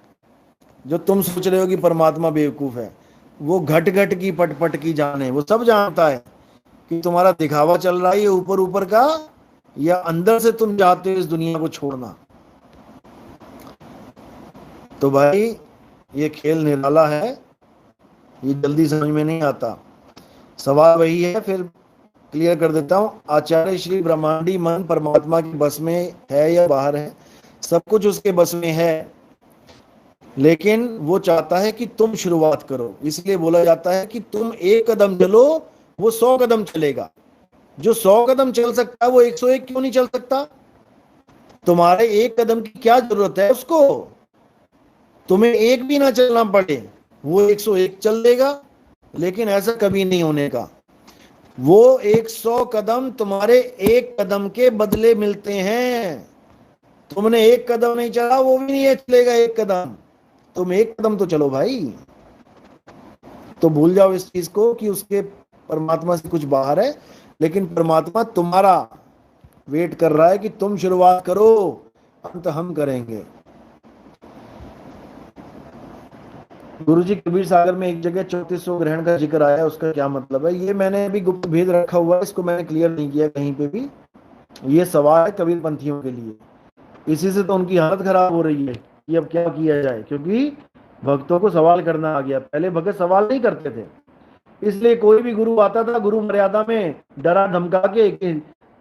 जो तुम सोच रहे हो कि परमात्मा बेवकूफ है। वो घट घट की पट पट की जाने, वो सब जानता है कि तुम्हारा दिखावा चल रहा है ये ऊपर ऊपर का, या अंदर से तुम चाहते हो इस दुनिया को छोड़ना। तो भाई ये खेल निराला है, ये जल्दी समझ में नहीं आता। सवाल वही है, फिर क्लियर कर देता हूं। आचार्य श्री ब्रह्मांडी मन परमात्मा के बस में है या बाहर है? सब कुछ उसके बस में है, लेकिन वो चाहता है कि तुम शुरुआत करो। इसलिए बोला जाता है कि तुम एक कदम चलो, वो 100 कदम चलेगा। जो 100 कदम चल सकता है वो 101 क्यों नहीं चल सकता? तुम्हारे एक कदम की क्या जरूरत है उसको? तुम्हें एक भी ना चलना पड़े, वो 101 चल देगा। लेकिन ऐसा कभी नहीं होने का। वो 100 कदम तुम्हारे एक कदम के बदले मिलते हैं। तुमने एक कदम नहीं चला, वो भी नहीं चलेगा एक कदम। तुम एक कदम तो चलो भाई। तो भूल जाओ इस चीज को कि उसके परमात्मा से कुछ बाहर है, लेकिन परमात्मा तुम्हारा वेट कर रहा है कि तुम शुरुआत करो, अंत हम करेंगे। गुरुजी कबीर सागर में एक जगह 3400 ग्रहण का जिक्र आया, उसका क्या मतलब है? ये मैंने अभी गुप्त भेद रखा हुआ है, इसको मैंने क्लियर नहीं किया कहीं पे भी। ये सवाल है कबीर पंथियों के लिए, इसी से तो उनकी हालत खराब हो रही है कि अब क्या किया जाए, क्योंकि भक्तों को सवाल करना आ गया। पहले भगत सवाल नहीं करते थे, इसलिए कोई भी गुरु आता था गुरु मर्यादा में डरा धमका के कि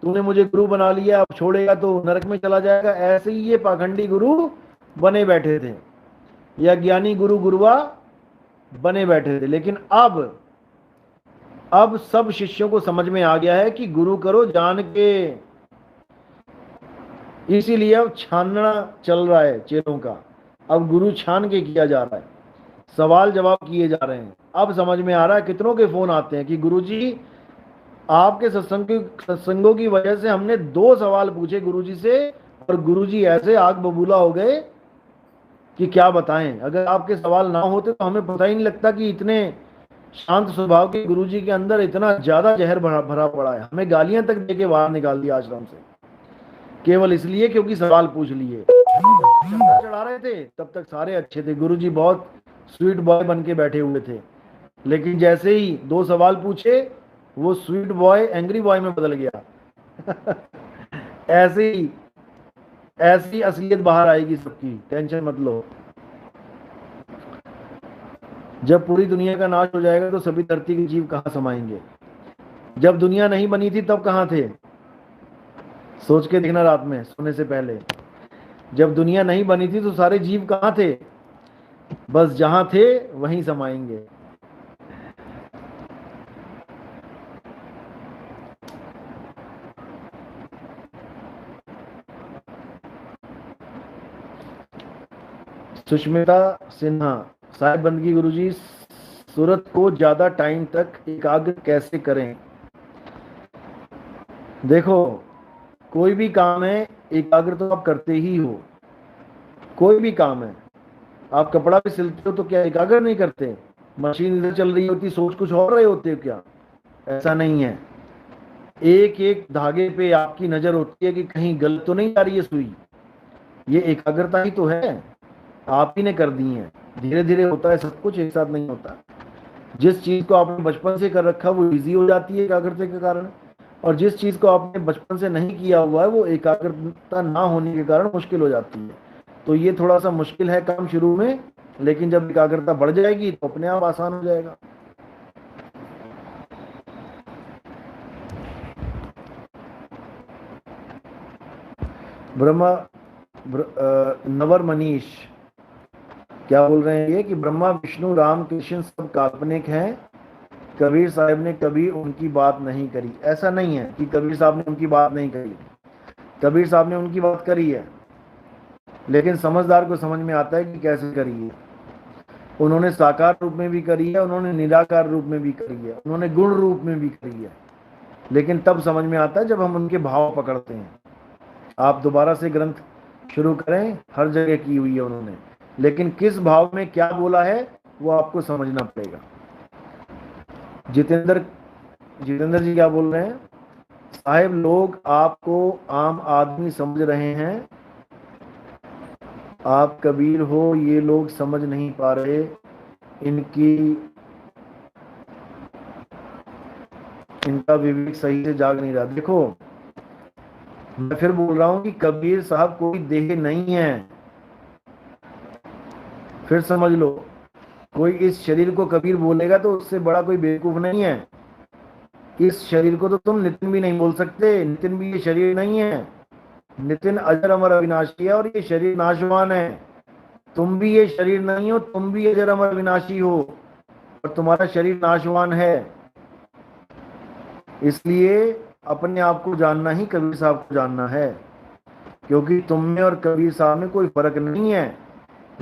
तूने मुझे गुरु बना लिया, अब छोड़ेगा तो नरक में चला जाएगा। ऐसे ही ये पाखंडी गुरु बने बैठे थे, या ज्ञानी गुरु गुरुआ बने बैठे थे। लेकिन अब सब शिष्यों को समझ में आ गया है कि गुरु करो जान के। इसीलिए अब छानना चल रहा है चेलों का, अब गुरु छान के किया जा रहा है, सवाल जवाब किए जा रहे हैं। अब समझ में आ रहा है, कितनों के फोन आते हैं कि गुरुजी आपके सत्संगों की वजह से हमने 2 सवाल पूछे गुरुजी से और गुरुजी ऐसे आग बबूला हो गए कि क्या बताएं। अगर आपके सवाल ना होते तो हमें पता ही नहीं लगता कि इतने शांत स्वभाव के गुरुजी के अंदर इतना ज्यादा जहर भरा पड़ा है। हमें गालियां तक देके बाहर निकाल दिया आश्रम से, केवल इसलिए क्योंकि सवाल पूछ लिए। चढ़ा रहे थे तब तक सारे अच्छे थे, गुरुजी बहुत स्वीट बॉय बन के बैठे हुए थे। लेकिन जैसे ही 2 सवाल पूछे, वो स्वीट बॉय एंग्री बॉय में बदल गया। ऐसी असलियत बाहर आएगी सबकी, टेंशन मत लो। जब पूरी दुनिया का नाश हो जाएगा तो सभी धरती के जीव कहाँ समाएंगे? जब दुनिया नहीं बनी थी तब कहाँ थे? सोच के देखना रात में सोने से पहले। जब दुनिया नहीं बनी थी तो सारे जीव कहाँ थे? बस जहां थे वहीं समाएंगे। सुष्मिता सिन्हा, साहिब बंदगी गुरुजी, सूरत को ज्यादा टाइम तक एकाग्र कैसे करें? देखो, कोई भी काम है एकाग्र तो आप करते ही हो। कोई भी काम है, आप कपड़ा भी सिलते हो तो क्या एकाग्र नहीं करते? मशीन इधर चल रही होती, सोच कुछ और रहे होते हो क्या? ऐसा नहीं है। एक एक धागे पे आपकी नजर होती है कि कहीं गलत तो नहीं आ रही है सुई। ये एकाग्रता ही तो है, आप ही ने कर दी है। धीरे धीरे होता है सब कुछ, एक साथ नहीं होता। जिस चीज को आपने बचपन से कर रखा वो इजी हो जाती है एकाग्रता के कारण, और जिस चीज को आपने बचपन से नहीं किया हुआ है वो एकाग्रता ना होने के कारण मुश्किल हो जाती है। तो ये थोड़ा सा मुश्किल है काम शुरू में, लेकिन जब एकाग्रता बढ़ जाएगी तो अपने आप आसान हो जाएगा। ब्रह्मा नवर मनीष क्या बोल रहे हैं ये कि ब्रह्मा विष्णु राम कृष्ण सब काल्पनिक हैं, कबीर साहब ने कभी उनकी बात नहीं करी। ऐसा नहीं है कि कबीर साहब ने उनकी बात नहीं करी, कबीर साहब ने उनकी बात करी है, लेकिन समझदार को समझ में आता है कि कैसे करी है। उन्होंने साकार रूप में भी करी है, उन्होंने निराकार रूप में भी करी है, उन्होंने गुण रूप में भी करी है, लेकिन तब समझ में आता है जब हम उनके भाव पकड़ते हैं। आप दोबारा से ग्रंथ शुरू करें, हर जगह की हुई है उन्होंने, लेकिन किस भाव में क्या बोला है वो आपको समझना पड़ेगा। जितेंद्र जितेंद्र जी क्या बोल रहे हैं? साहिब लोग आपको आम आदमी समझ रहे हैं, आप कबीर हो ये लोग समझ नहीं पा रहे, इनका विवेक सही से जाग नहीं रहा। देखो, मैं फिर बोल रहा हूं कि कबीर साहब कोई देह नहीं है, फिर समझ लो। कोई इस शरीर को कबीर बोलेगा तो उससे बड़ा कोई बेवकूफ नहीं है। इस शरीर को तो तुम नितिन भी नहीं बोल सकते, नितिन भी ये शरीर नहीं है। नितिन अजर अमर अविनाशी है और ये शरीर नाशवान है। तुम भी ये शरीर नहीं हो, तुम भी अजर अमर अविनाशी हो और तुम्हारा शरीर नाशवान है। इसलिए अपने आप को जानना ही कबीर साहब को जानना है, क्योंकि तुम में और कबीर साहब में कोई फर्क नहीं है,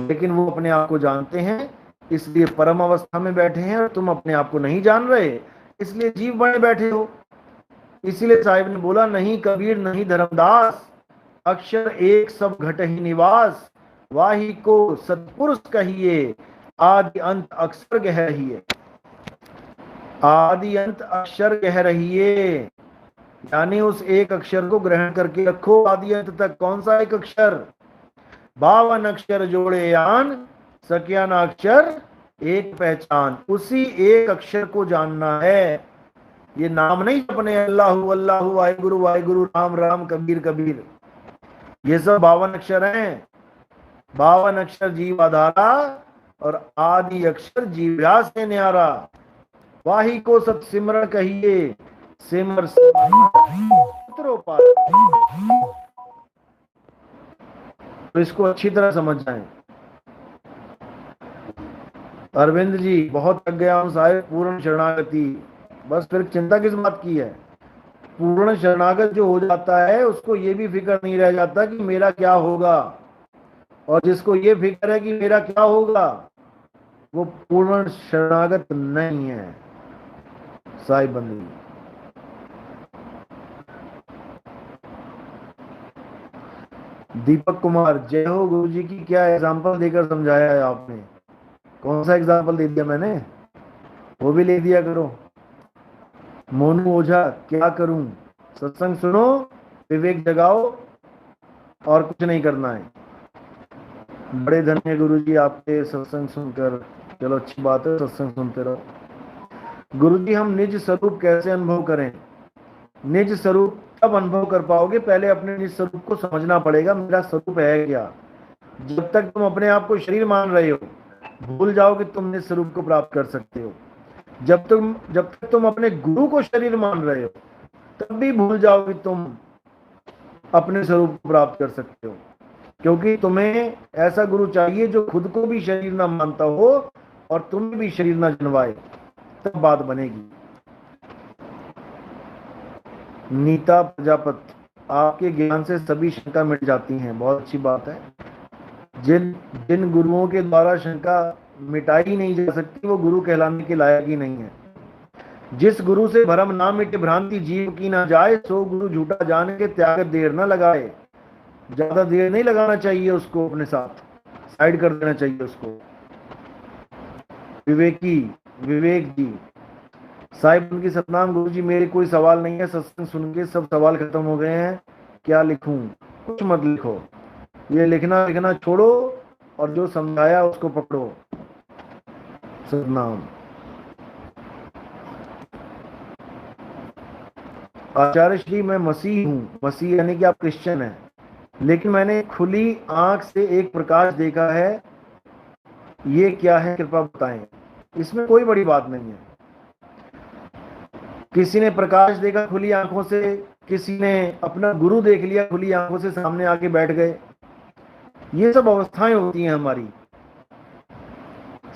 लेकिन वो अपने आप को जानते हैं, इसलिए परम अवस्था में बैठे हैं, और तुम अपने आप को नहीं जान रहे, इसलिए जीव बने बैठे हो। इसीलिए साहिब ने बोला, नहीं कबीर नहीं धर्मदास, अक्षर एक सब घट ही निवास, वाही को सतपुरुष कहिए, आदि अंत अक्षर कह रहिए। आदि अंत अक्षर कह रहिए, यानी उस एक अक्षर को ग्रहण करके रखो आदि अंत तक। कौन सा एक अक्षर? 52 अक्षर जोड़े आन, सकिया ना अक्षर एक पहचान। उसी एक अक्षर को जानना है। ये नाम नहीं अपने अल्लाहु अल्लाहु वाहिगुरु राम राम कबीर कबीर, ये सब 52 अक्षर हैं। 52 अक्षर जीव आधारा और आदि अक्षर जीव्या से न्यारा। वाही को सत सिमरण कहिए, सिमर तो इसको अच्छी तरह समझ जाएं। अरविंद जी, बहुत थक गया हूं साहिब, पूर्ण शरणागति। बस फिर चिंता किस बात की है? पूर्ण शरणागत जो हो जाता है उसको ये भी फिक्र नहीं रह जाता कि मेरा क्या होगा, और जिसको ये फिक्र है कि मेरा क्या होगा वो पूर्ण शरणागत नहीं है। साहिब बंदी दीपक कुमार, जय हो गुरु जी की क्या एग्जाम्पल देकर समझाया है आपने? कौन सा एग्जाम्पल दे दिया मैंने? वो भी ले दिया करो। मोनू ओझा, क्या करूं? सत्संग सुनो, विवेक जगाओ, और कुछ नहीं करना है। बड़े धन्य गुरु जी आपके सत्संग सुनकर। चलो अच्छी बात है, सत्संग सुनते रहो। गुरु जी, हम निज स्वरूप कैसे अनुभव करें? निज स्वरूप तब अनुभव कर पाओगे, पहले अपने निज स्वरूप को समझना पड़ेगा, मेरा स्वरूप है क्या। जब तक तुम अपने आप को शरीर मान रहे हो भूल जाओ कि तुम निज स्वरूप को प्राप्त कर सकते हो। जब तक तुम अपने गुरु को शरीर मान रहे हो, तब भी भूल जाओ कि तुम अपने स्वरूप को प्राप्त कर सकते हो, क्योंकि तुम्हें ऐसा गुरु चाहिए जो खुद को भी शरीर ना मानता हो और तुम्हें भी शरीर ना जनवाए, तब बात बनेगी। नीता प्रजापति, आपके ज्ञान से सभी शंका मिट जाती हैं। बहुत अच्छी बात है। जिन जिन गुरुओं के द्वारा शंका मिटाई नहीं जा सकती, वो गुरु कहलाने के लायक ही नहीं है। जिस गुरु से भरम ना मिटे भ्रांति जीव की ना जाए, सो गुरु झूठा जान के त्याग देर ना लगाए। ज्यादा देर नहीं लगाना चाहिए उसको, अपने साथ साइड कर देना चाहिए उसको। विवेक जी, साहिब उनकी सतनाम। गुरु जी मेरे कोई सवाल नहीं है, सत्संग सुन के सब सवाल खत्म हो गए हैं, क्या लिखूं? कुछ मत लिखो, ये लिखना छोड़ो और जो समझाया उसको पकड़ो। सतनाम। आचार्य श्री, मैं मसीह हूँ। मसीह यानी कि आप क्रिश्चियन हैं, लेकिन मैंने खुली आंख से एक प्रकाश देखा है, ये क्या है कृपया बताएं। इसमें कोई बड़ी बात नहीं है। किसी ने प्रकाश देखा खुली आंखों से, किसी ने अपना गुरु देख लिया खुली आंखों से, सामने आके बैठ गए। ये सब अवस्थाएं होती हैं हमारी,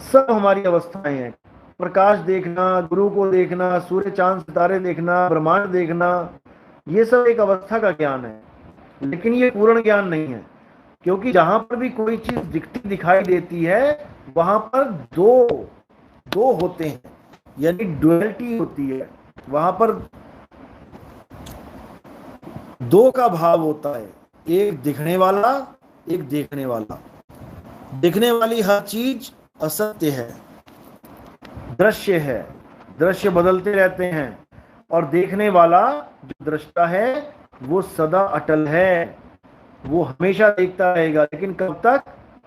सब हमारी अवस्थाएं हैं। प्रकाश देखना, गुरु को देखना, सूर्य चांद सितारे देखना, ब्रह्मांड देखना, ये सब एक अवस्था का ज्ञान है, लेकिन ये पूर्ण ज्ञान नहीं है। क्योंकि जहां पर भी कोई चीज दिखती दिखाई देती है, वहां पर दो होते हैं, यानी ड्युअलिटी होती है। वहां पर दो का भाव होता है, एक दिखने वाला, एक देखने वाला। दिखने वाली हर चीज असत्य है, दृश्य है, दृश्य बदलते रहते हैं। और देखने वाला जो दृष्टा है वो सदा अटल है, वो हमेशा देखता रहेगा। लेकिन कब तक?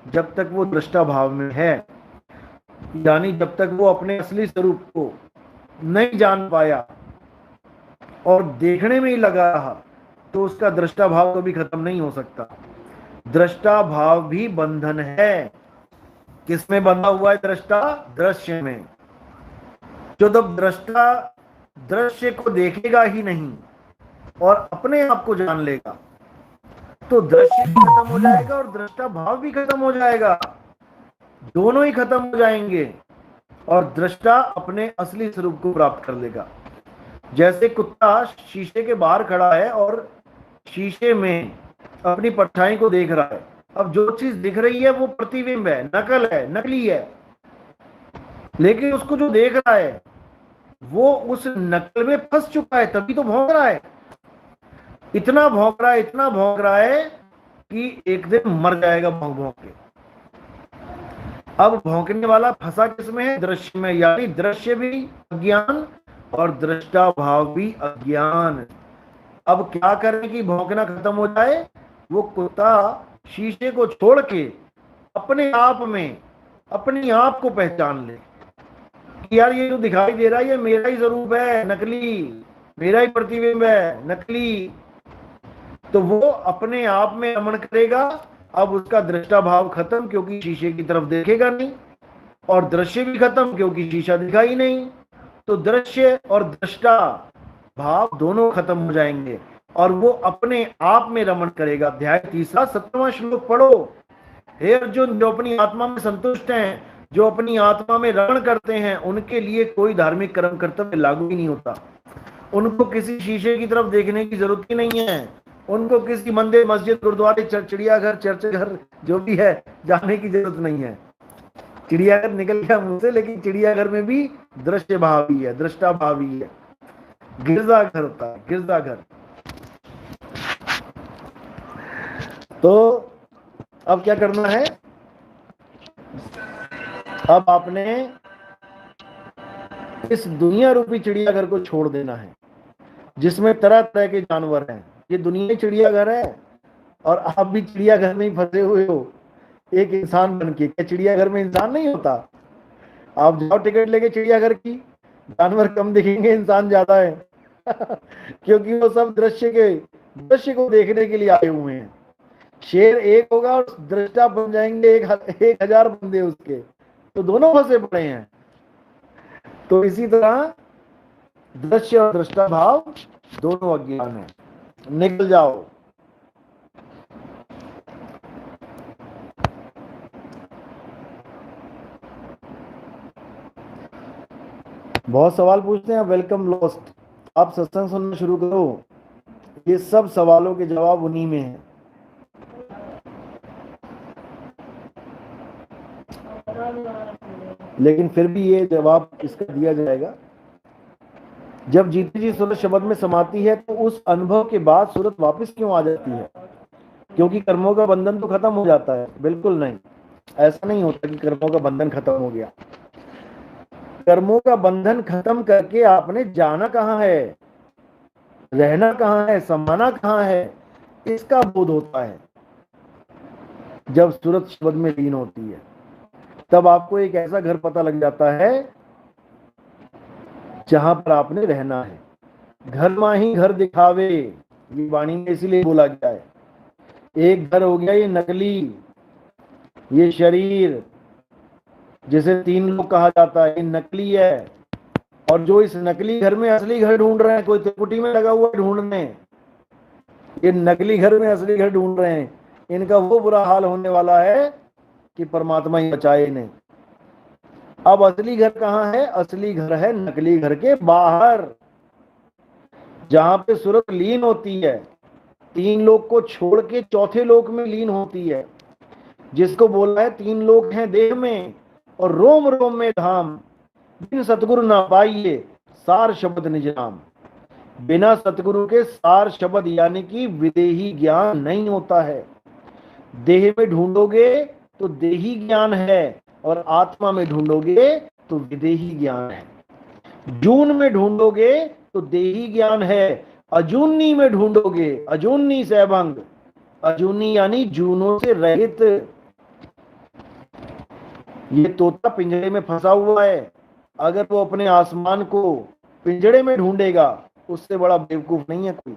जब तक वो दृष्टा भाव में है, यानी जब तक वो अपने असली स्वरूप को नहीं जान पाया और देखने में ही लगा रहा, तो उसका दृष्टा भाव कभी खत्म नहीं हो सकता। दृष्टा भाव भी बंधन है। किसमें बंधा हुआ है दृष्टा? दृश्य में। जो जब दृष्टा दृश्य को देखेगा ही नहीं और अपने आप को जान लेगा, तो दृश्य भी खत्म हो जाएगा और दृष्टा भाव भी खत्म हो जाएगा, दोनों ही खत्म हो जाएंगे और दृष्टा अपने असली स्वरूप को प्राप्त कर लेगा। जैसे कुत्ता शीशे के बाहर खड़ा है और शीशे में अपनी परछाई को देख रहा है। अब जो चीज दिख रही है वो प्रतिबिंब है, नकल है, नकली है, लेकिन उसको जो देख रहा है वो उस नकल में फंस चुका है, तभी तो भौंक रहा है। इतना भौंक रहा है कि एक दिन मर जाएगा भौंक भौंक के। अब भौंकने वाला फंसा किसमें है? दृश्य में, यानी दृश्य भी अज्ञान और दृष्टा भाव भी अज्ञान। अब क्या करें कि भौंकना खत्म हो जाए? वो कुत्ता शीशे को छोड़ के अपने आप में अपने आप को पहचान ले कि यार ये जो दिखाई दे रहा है ये मेरा ही स्वरूप है, नकली, मेरा ही प्रतिबिंब है, नकली। तो वो अपने आप में रमण करेगा। अब उसका दृष्टा भाव खत्म, क्योंकि शीशे की तरफ देखेगा नहीं, और दृश्य भी खत्म क्योंकि शीशा दिखा ही नहीं। तो दृश्य और दृष्टा भाव दोनों खत्म हो जाएंगे और वो अपने आप में रमण करेगा। अध्याय 3 17वां श्लोक पढ़ो। हे अर्जुन, जो अपनी आत्मा में संतुष्ट हैं, जो अपनी आत्मा में रमण करते हैं, उनके लिए कोई धार्मिक कर्म कर्तव्य लागू ही नहीं होता। उनको किसी शीशे की तरफ देखने की जरूरत ही नहीं है, उनको किसी मंदिर, मस्जिद, गुरुद्वारे, चिड़ियाघर, चर्चघर जो भी है जाने की जरूरत नहीं है। चिड़ियाघर निकल गया मुंह से, लेकिन चिड़ियाघर में भी दृश्य भाव ही है, दृष्टा भाव ही है। गिरजाघर होता है, गिरजाघर। तो अब क्या करना है? अब आपने इस दुनिया रूपी चिड़ियाघर को छोड़ देना है, जिसमें तरह तरह के जानवर हैं। ये दुनिया चिड़ियाघर है और आप भी चिड़ियाघर में ही फंसे हुए हो एक इंसान बन के। क्या चिड़ियाघर में इंसान नहीं होता? आप जाओ टिकट लेके चिड़ियाघर की, जानवर कम दिखेंगे, इंसान ज्यादा है क्योंकि वो सब दृश्य को देखने के लिए आए हुए हैं। शेर एक होगा और दृष्टा बन जाएंगे 1000 बंदे उसके, तो दोनों फंसे पड़े हैं। तो इसी तरह दृश्य और दृष्टा भाव दोनों अज्ञान है। निकल जाओ। बहुत सवाल पूछते हैं। वेलकम लॉस्ट, आप सत्संग सुनना शुरू करो, ये सब सवालों के जवाब उन्हीं में है। लेकिन फिर भी ये जवाब इसका दिया जाएगा। जब जीती जी सूरत शब्द में समाती है तो उस अनुभव के बाद सूरत वापस क्यों आ जाती है? क्योंकि कर्मों का बंधन तो खत्म हो जाता है। बिल्कुल नहीं, ऐसा नहीं होता कि कर्मों का बंधन खत्म हो गया। कर्मों का बंधन खत्म करके आपने जाना कहाँ है, रहना कहाँ है, समाना कहाँ है, इसका बोध होता है जब सूरत शब्द में लीन होती है। तब आपको एक ऐसा घर पता लग जाता है जहां पर आपने रहना है। घर माही घर दिखावे, ये वाणी में इसीलिए बोला गया है। एक घर हो गया ये नकली, ये शरीर जिसे तीन लोग कहा जाता है, ये नकली है। और जो इस नकली घर में असली घर ढूंढ रहे हैं, कोई त्रिकुटी में लगा हुआ ढूंढने, ये नकली घर में असली घर ढूंढ रहे हैं, इनका वो बुरा हाल होने वाला है कि परमात्मा ही बचाए इन्हें। अब असली घर कहाँ है? असली घर है नकली घर के बाहर, जहां पे सूरत लीन होती है, तीन लोक को छोड़ के चौथे लोक में लीन होती है, जिसको बोला है तीन लोक हैं देह में और रोम रोम में धाम, बिन सतगुरु ना पाइए सार शब्द निज नाम। बिना सतगुरु के सार शब्द यानी कि विदेही ज्ञान नहीं होता है। देह में ढूंढोगे तो देही ज्ञान है और आत्मा में ढूंढोगे तो विदेही ज्ञान है। जून में ढूंढोगे तो देही ज्ञान है, अजूनी में ढूंढोगे, अजूनी सैभंग, अजूनी यानी जूनों से रहित। ये तोता पिंजरे में फंसा हुआ है, अगर वो अपने आसमान को पिंजरे में ढूंढेगा, उससे बड़ा बेवकूफ नहीं है कोई।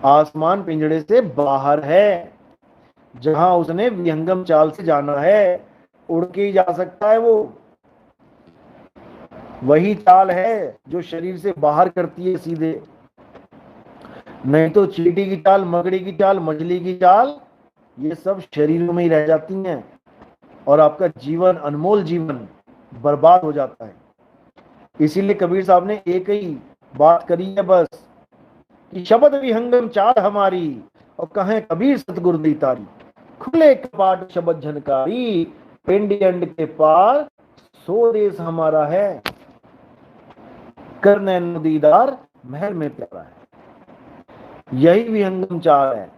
आसमान पिंजरे से बाहर है, जहां उसने विहंगम चाल से जाना है, उड़ के ही जा सकता है। वो वही चाल है जो शरीर से बाहर करती है सीधे, नहीं तो चींटी की चाल, मकड़ी की चाल, मछली की चाल, ये सब शरीरों में ही रह जाती हैं और आपका जीवन, अनमोल जीवन बर्बाद हो जाता है। इसीलिए कबीर साहब ने एक ही बात करी है बस, कि शब्द विहंगम चाल हमारी और कहें कबीर सतगुरु दी तारी। खुले कपाट शब्द झनकारी, पिंड अंड के पार सो देश हमारा है। कर नैनो दीदार महल में प्यारा है। यही विहंगम चाल है।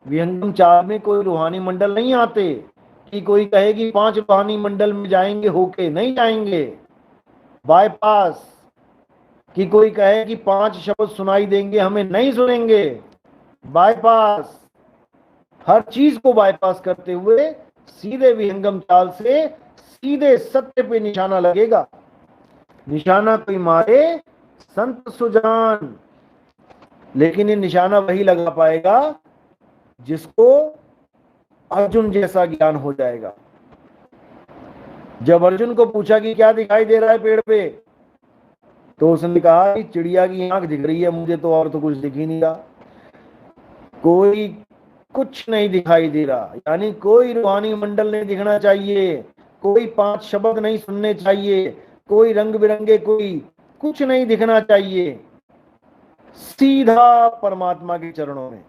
विहंगम चाल में कोई रूहानी मंडल नहीं आते कि कोई कहे कि 5 रूहानी मंडल में जाएंगे, होके नहीं जाएंगे। बाईपास कि कोई कहे कि 5 शब्द सुनाई देंगे, हमें नहीं सुनेंगे। बाईपास, हर चीज को बाईपास करते हुए सीधे विहंगम चाल से सीधे सत्य पे निशाना लगेगा। निशाना कोई मारे संत सुजान, लेकिन ये निशाना वही लगा पाएगा जिसको अर्जुन जैसा ज्ञान हो जाएगा। जब अर्जुन को पूछा कि क्या दिखाई दे रहा है पेड़ पे, तो उसने कहा कि चिड़िया की आंख दिख रही है मुझे, तो और तो कुछ दिख ही नहीं रहा, कोई कुछ नहीं दिखाई दे रहा। यानी कोई रूहानी मंडल नहीं दिखना चाहिए, कोई 5 शब्द नहीं सुनने चाहिए, कोई रंग बिरंगे, कोई कुछ नहीं दिखना चाहिए, सीधा परमात्मा के चरणों में।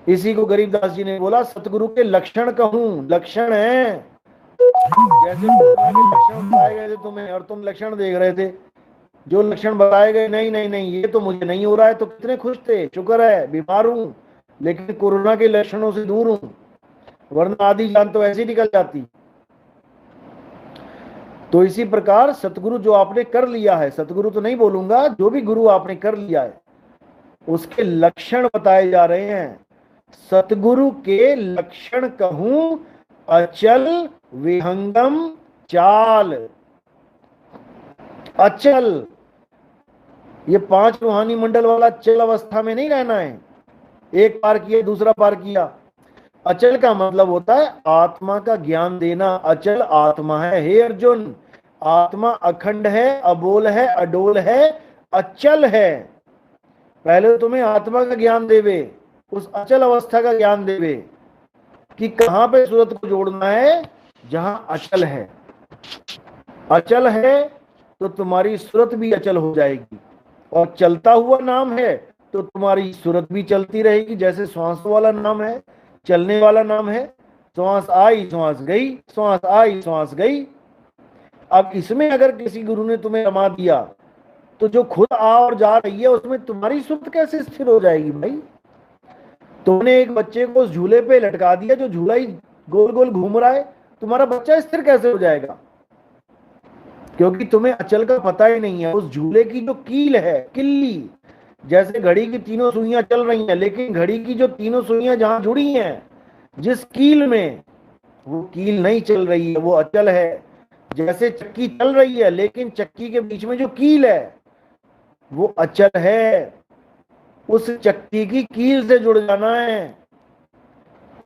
इसी को गरीबदास जी ने बोला, सतगुरु के लक्षण कहूं, लक्षण है। जैसे लक्षण बताए गए थे तुम्हें और तुम लक्षण देख रहे थे, जो लक्षण बताए गए, नहीं नहीं नहीं ये तो मुझे नहीं हो रहा है, तो कितने खुश थे, शुक्र है बीमार हूं लेकिन कोरोना के लक्षणों से दूर हूं, वरना आधी जान तो ऐसी निकल जाती। तो इसी प्रकार सतगुरु जो आपने कर लिया है, सतगुरु तो नहीं बोलूंगा, जो भी गुरु आपने कर लिया है उसके लक्षण बताए जा रहे हैं। सतगुरु के लक्षण कहूं, अचल विहंगम चाल। अचल, ये 5 रूहानी मंडल वाला चल अवस्था में नहीं रहना है। एक पार किया, दूसरा पार किया, अचल का मतलब होता है आत्मा का ज्ञान देना, अचल आत्मा है। हे अर्जुन, आत्मा अखंड है, अबोल है, अडोल है, अचल है। पहले तुम्हें आत्मा का ज्ञान देवे, उस अचल अवस्था का ज्ञान देवे कि कहां पे सूरत को जोड़ना है, जहां अचल है। अचल है तो तुम्हारी सूरत भी अचल हो जाएगी, और चलता हुआ नाम है तो तुम्हारी सूरत भी चलती रहेगी। जैसे श्वास वाला नाम है, चलने वाला नाम है, श्वास आई श्वास गई, श्वास आई श्वास गई। अब इसमें अगर किसी गुरु ने तुम्हें रमा दिया तो जो खुद आ और जा रही है उसमें तुम्हारी सूरत कैसे स्थिर हो जाएगी भाई। तुमने एक बच्चे को उस झूले पे लटका दिया जो झूला ही गोल गोल घूम रहा है, तुम्हारा बच्चा स्थिर कैसे हो जाएगा? क्योंकि तुम्हें अचल का पता ही नहीं है। उस झूले की जो कील है, किल्ली, जैसे घड़ी की तीनों सुइयां चल रही हैं, लेकिन घड़ी की जो तीनों सुइयां जहां जुड़ी हैं, जिस कील में, वो कील नहीं चल रही है, वो अचल है। जैसे चक्की चल रही है लेकिन चक्की के बीच में जो कील है वो अचल है। उस चक्की की कील से जुड़ जाना है,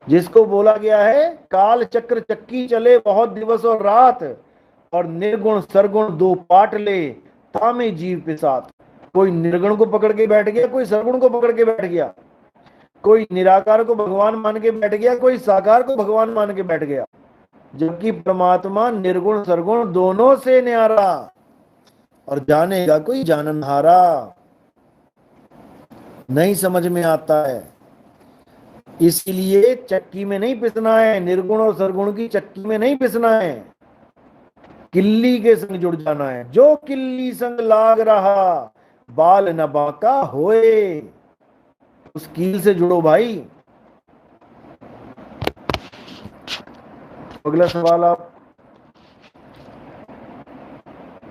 जिसको बोला गया है काल चक्र चक्की चले बहुत दिवस और रात, और निर्गुण सरगुण दो पाट ले तामे जीव के साथ। कोई निर्गुण को पकड़ के बैठ गया, कोई सरगुण को पकड़ के बैठ गया, कोई निराकार को भगवान मान के बैठ गया, कोई साकार को भगवान मान के बैठ गया। जबकि परमात्मा निर्गुण सरगुण दोनों से न्यारा, और जानेगा कोई जाननहारा। नहीं समझ में आता है, इसलिए चक्की में नहीं पिसना है, निर्गुण और सरगुण की चक्की में नहीं पिसना है, किल्ली के संग जुड़ जाना है। जो किल्ली संग लाग रहा बाल न बाका होए, उस कील से जुड़ो भाई। अगला सवाल आप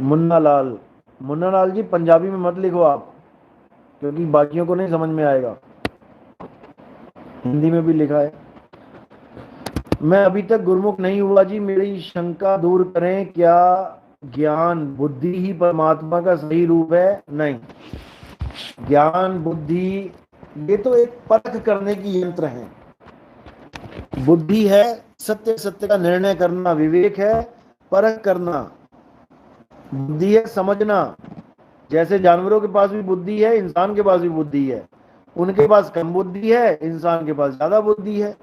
मुन्ना लाल जी, पंजाबी में मत लिखो आप, क्योंकि बाकियों को नहीं समझ में आएगा। हिंदी में भी लिखा है। मैं अभी तक गुरुमुख नहीं हुआ जी, मेरी शंका दूर करें। क्या ज्ञान बुद्धि ही परमात्मा का सही रूप है? नहीं, ज्ञान बुद्धि ये तो एक परख करने की यंत्र है। बुद्धि है सत्य सत्य का निर्णय करना, विवेक है परख करना, बुद्धि है समझना। जैसे जानवरों के पास भी बुद्धि है, इंसान के पास भी बुद्धि है। उनके पास कम बुद्धि है, इंसान के पास ज्यादा बुद्धि है।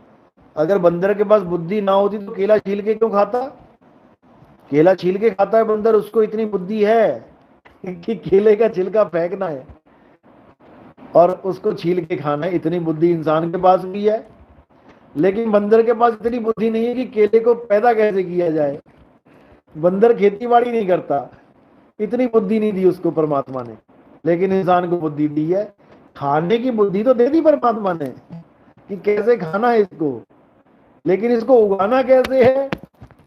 अगर बंदर के पास बुद्धि ना होती तो केला छील के क्यों खाता? केला छील के खाता है बंदर, उसको इतनी बुद्धि है कि केले का छिलका फेंकना है और उसको छील के खाना है। इतनी बुद्धि इंसान के पास भी है, लेकिन बंदर के पास इतनी बुद्धि नहीं है कि केले को पैदा कैसे किया जाए। बंदर खेती बाड़ी नहीं करता, इतनी बुद्धि नहीं दी उसको परमात्मा ने। लेकिन इंसान को बुद्धि दी है, खाने की बुद्धि तो दे दी परमात्मा ने कि कैसे खाना है इसको, लेकिन इसको उगाना कैसे है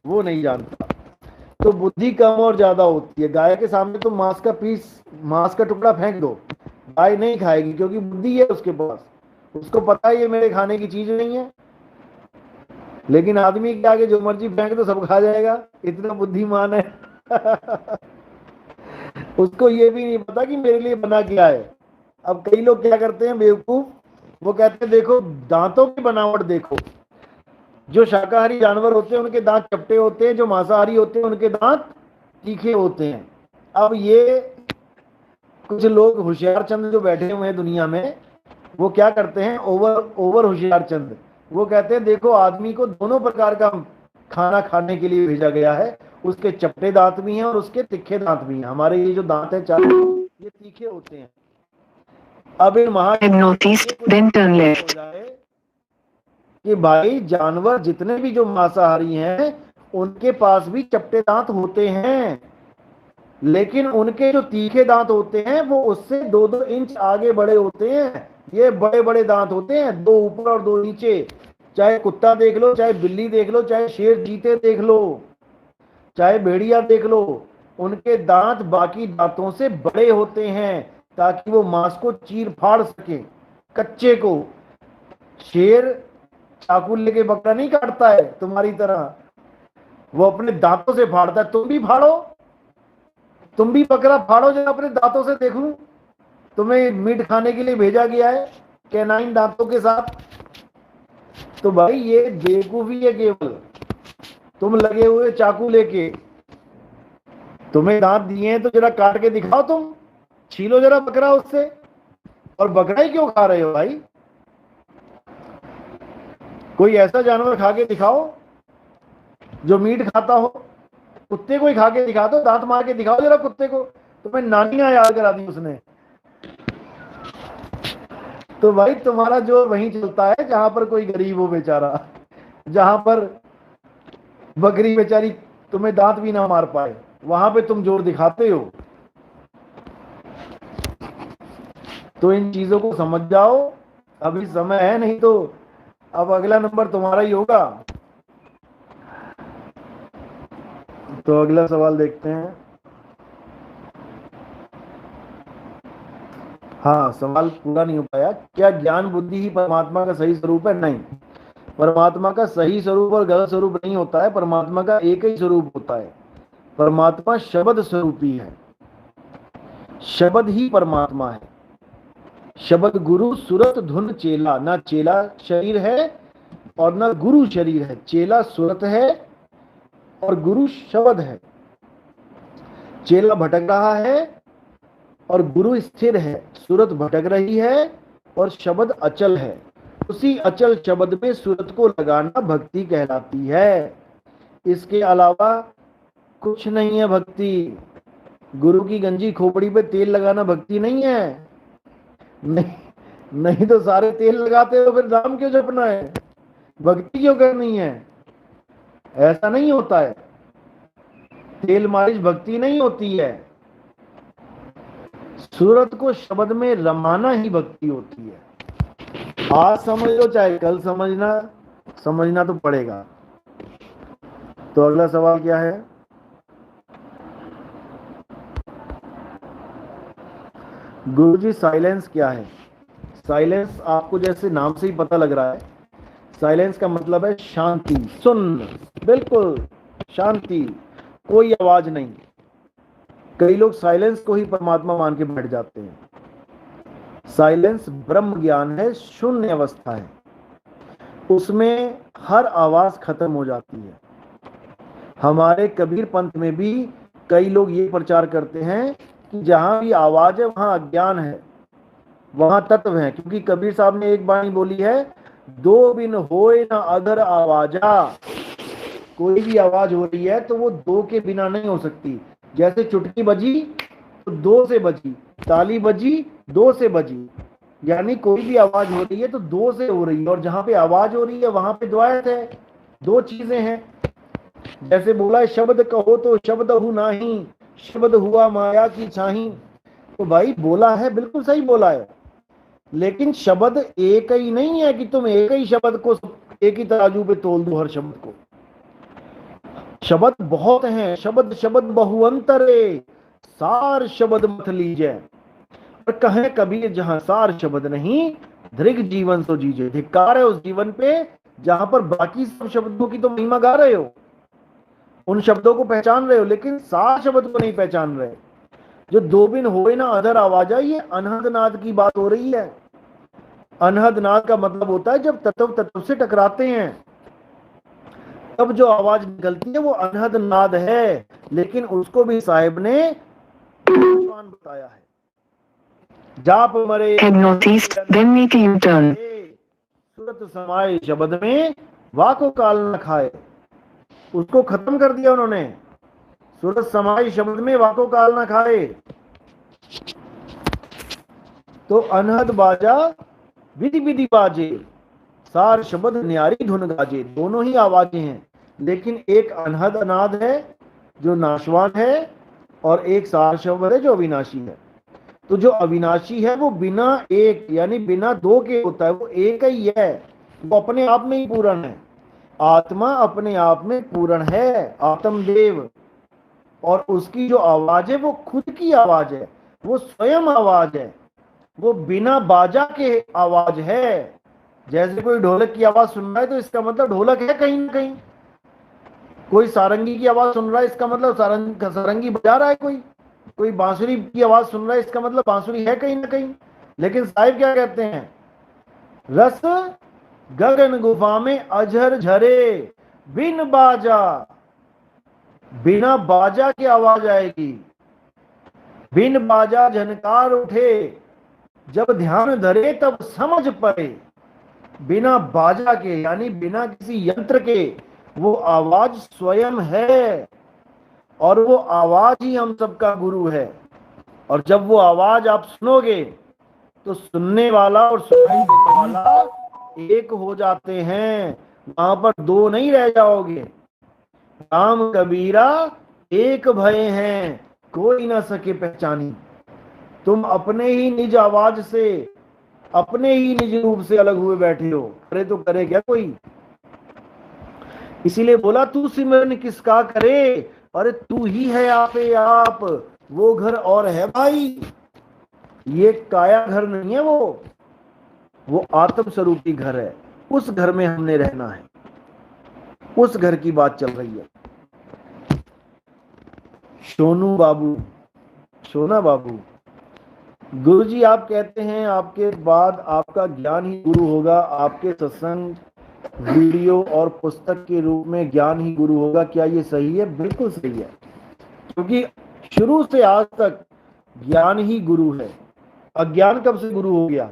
वो नहीं जानता। तो बुद्धि कम और ज्यादा होती है। गाय के सामने तो मांस का टुकड़ा फेंक दो, गाय नहीं खाएगी, क्योंकि बुद्धि है उसके पास, उसको पता है ये मेरे खाने की चीज नहीं है। लेकिन आदमी के आगे जो मर्जी फेंक दो सब खा जाएगा, इतना बुद्धिमान है। उसको ये भी नहीं पता कि मेरे लिए बना क्या है। अब कई लोग क्या करते हैं बेवकूफ, वो कहते हैं देखो दांतों की बनावट देखो। जो शाकाहारी जानवर होते हैं उनके दांत चपटे होते हैं, जो मांसाहारी होते हैं उनके दांत तीखे होते हैं। अब ये कुछ लोग होशियार चंद जो बैठे हुए हैं दुनिया में, वो क्या करते हैं, ओवर होशियार चंद, वो कहते हैं देखो आदमी को दोनों प्रकार का खाना खाने के लिए भेजा गया है, उसके चपटे दांत भी हैं और उसके तीखे दांत भी हैं। हमारे ये जो दांत है चार, ये तीखे होते हैं। अब इन कि भाई जानवर जितने भी जो मांसाहारी हैं उनके पास भी चपटे दांत होते हैं, लेकिन उनके जो तीखे दांत होते हैं वो उससे 2-2 इंच आगे बड़े होते हैं। ये बड़े बड़े दांत होते हैं, 2 ऊपर और 2 नीचे। चाहे कुत्ता देख लो, चाहे बिल्ली देख लो, चाहे शेर चीते देख लो, चाहे भेड़िया देख लो, उनके दांत बाकी दांतों से बड़े होते हैं ताकि वो मांस को चीर फाड़ सके कच्चे को। शेर चाकू लेके बकरा नहीं काटता है तुम्हारी तरह, वो अपने दांतों से फाड़ता है। तुम भी फाड़ो, तुम भी बकरा फाड़ो, जरा अपने दांतों से देखूं। तुम्हें मीट खाने के लिए भेजा गया है कैनाइन दांतों के साथ, तो भाई ये बेवकूफी है केवल। तुम लगे हुए चाकू लेके, तुम्हें दांत दिए हैं तो जरा काट के दिखाओ, तुम छीलो जरा बकरा उससे। और बकरा ही क्यों खा रहे हो भाई? कोई ऐसा जानवर खा के दिखाओ जो मीट खाता हो। कुत्ते को ही खा के दिखा दो, दांत मार के दिखाओ जरा कुत्ते को। तुम्हें नानियां याद करा दी उसने। तो भाई तुम्हारा जोर वहीं चलता है जहां पर कोई गरीब हो बेचारा, जहां पर बकरी बेचारी तुम्हें दांत भी ना मार पाए, वहां पे तुम जोर दिखाते हो। तो इन चीजों को समझ जाओ, अभी समय है, नहीं तो अब अगला नंबर तुम्हारा ही होगा। तो अगला सवाल देखते हैं। हाँ, सवाल पूरा नहीं हो पाया। क्या ज्ञान बुद्धि ही परमात्मा का सही स्वरूप है? नहीं, परमात्मा का सही स्वरूप और गलत स्वरूप नहीं होता है। परमात्मा का एक ही स्वरूप होता है। परमात्मा शब्द स्वरूपी है, शब्द ही परमात्मा है। शब्द गुरु सुरत धुन चेला, ना चेला शरीर है और ना गुरु शरीर है। चेला सुरत है और गुरु शब्द है। चेला भटक रहा है और गुरु स्थिर है। सूरत भटक रही है और शब्द अचल है। उसी अचल शब्द में सूरत को लगाना भक्ति कहलाती है। इसके अलावा कुछ नहीं है भक्ति। गुरु की गंजी खोपड़ी पे तेल लगाना भक्ति नहीं है। नहीं तो सारे तेल लगाते हो, फिर नाम क्यों जपना है? भक्ति क्यों करनी है? ऐसा नहीं होता है। तेल मालिश भक्ति नहीं होती है। सूरत को शब्द में रमाना ही भक्ति होती है। आज समझ लो चाहे कल समझना तो पड़ेगा। तो अगला सवाल क्या है? गुरुजी साइलेंस क्या है? साइलेंस आपको जैसे नाम से ही पता लग रहा है, साइलेंस का मतलब है शांति, सुन्न, बिल्कुल शांति, कोई आवाज नहीं। कई लोग साइलेंस को ही परमात्मा मान के बैठ जाते हैं। साइलेंस ब्रह्म ज्ञान है, शून्य अवस्था है। उसमें हर आवाज खत्म हो जाती है। हमारे कबीर पंथ में भी कई लोग ये प्रचार करते हैं कि जहां भी आवाज है वहां अज्ञान है, वहां तत्व है। क्योंकि कबीर साहब ने एक बाणी बोली है, दो बिन होए ना अधर आवाजा। कोई भी आवाज हो रही है तो वो दो के बिना नहीं हो सकती। जैसे चुटकी बजी तो दो से बजी, ताली बजी दो से बजी, यानी कोई भी आवाज हो रही है तो दो से हो रही है। और जहां पे आवाज हो रही है वहां पे द्वैत है, दो चीजें हैं। जैसे बोला है, शब्द कहो तो शब्द हु नाही, शब्द हुआ माया की छाही। तो भाई बोला है, बिल्कुल सही बोला है, लेकिन शब्द एक ही नहीं है कि तुम एक ही शब्द को एक ही तराजू पे तोल दो। हर शब्द को, शब्द बहुत हैं। शब्द शब्द बहुअंतरे, सार शब्द मत लीजिए। और कहे कबीर, जहां सार शब्द नहीं, दृग जीवन तो जीजे। धिक्कार है उस जीवन पे जहां पर बाकी सब शब्दों की तो महिमा गा रहे हो, उन शब्दों को पहचान रहे हो, लेकिन सार शब्द को नहीं पहचान रहे। जो दो बिन होए ना अधर आवाजा, ये अनहद नाद की बात हो रही है। अनहद नाद का मतलब होता है जब तत्व तत्व से टकराते हैं तब जो आवाज निकलती है वो अनहद नाद है। लेकिन उसको भी साहिब ने बताया है। जाप मरे सूरत समाए शब्द में, वाको काल न खाए। उसको खत्म कर दिया उन्होंने। सूरत समाई शब्द में, वाको काल न खाए। तो अनहद बाजा विधि विधि बाजे, सार शब्द न्यारी धुन गाजे। दोनों ही आवाजें हैं, लेकिन एक अनहद नाद है जो नाशवान है और एक सार शब्द है जो अविनाशी है। तो जो अविनाशी है वो बिना एक यानी बिना दो के होता है, वो एक ही है, वो अपने आप में ही पूर्ण है। आत्मा अपने आप में पूर्ण है, आत्मदेव। और उसकी जो आवाज है वो खुद की आवाज है, वो स्वयं आवाज है, वो बिना बाजा के आवाज है। जैसे कोई ढोलक की आवाज सुन रहा है तो इसका मतलब ढोलक है कहीं ना कहीं। कोई सारंगी की आवाज सुन रहा है, इसका मतलब सारंगी बजा रहा है। कोई बांसुरी की आवाज सुन रहा है, इसका मतलब बांसुरी है कहीं ना कहीं। लेकिन साहिब क्या कहते हैं, रस गगन गुफा में अजहर झरे बिन बाजा, बिना बाजा की आवाज आएगी, बिन बाजा झनकार उठे, जब ध्यान धरे तब समझ पड़े। बिना बाजा के यानी बिना किसी यंत्र के वो आवाज स्वयं है, और वो आवाज ही हम सबका गुरु है। और जब वो आवाज आप सुनोगे तो सुनने वाला और सुनाई देने वाला एक हो जाते हैं, वहां पर दो नहीं रह जाओगे। राम कबीरा एक भय हैं, कोई ना सके पहचानी। तुम अपने ही निज आवाज से, अपने ही निज रूप से अलग हुए बैठे हो, करे तो करे क्या कोई। इसीलिए बोला तू सिमरन किसका करे, अरे तू ही है आपे आप, वो घर और है भाई। ये काया घर नहीं है, वो आत्म स्वरूपी घर है। उस घर में हमने रहना है, उस घर की बात चल रही है। सोनू बाबू, सोना बाबू, गुरु जी आप कहते हैं आपके बाद आपका ज्ञान ही गुरु होगा, आपके सत्संग वीडियो और पुस्तक के रूप में ज्ञान ही गुरु होगा, क्या ये सही है? बिल्कुल सही है, क्योंकि शुरू से आज तक ज्ञान ही गुरु है। अज्ञान कब से गुरु हो गया?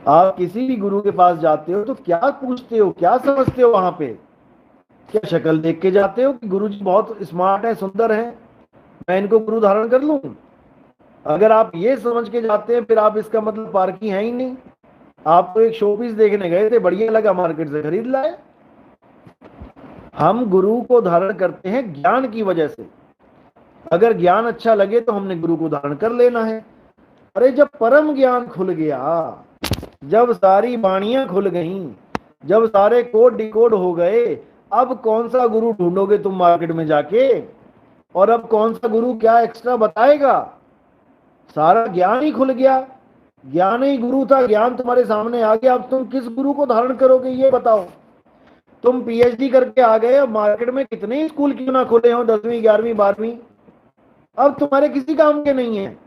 आप किसी भी गुरु के पास जाते हो तो क्या पूछते हो, क्या समझते हो? वहां पे क्या शक्ल देख के जाते हो कि गुरु जी बहुत स्मार्ट है, सुंदर है, मैं इनको गुरु धारण कर लूं? अगर आप ये समझ के जाते हैं फिर आप इसका मतलब पारखी है ही नहीं। आप तो एक शोपीस देखने गए थे, बढ़िया लगा, मार्केट से खरीद लाए। हम गुरु को धारण करते हैं ज्ञान की वजह से। अगर ज्ञान अच्छा लगे तो हमने गुरु को धारण कर लेना है। अरे जब परम ज्ञान खुल गया, जब सारी वाणियां खुल गईं, जब सारे कोड डिकोड हो गए, अब कौन सा गुरु ढूंढोगे तुम मार्केट में जाके? और अब कौन सा गुरु क्या एक्स्ट्रा बताएगा? सारा ज्ञान ही खुल गया, ज्ञान ही गुरु था, ज्ञान तुम्हारे सामने आ गया। अब तुम किस गुरु को धारण करोगे ये बताओ। तुम पीएचडी करके आ गए, अब मार्केट में कितने स्कूल क्यों ना खुले हो, 10वीं 11वीं 12वीं, अब तुम्हारे किसी काम के नहीं है।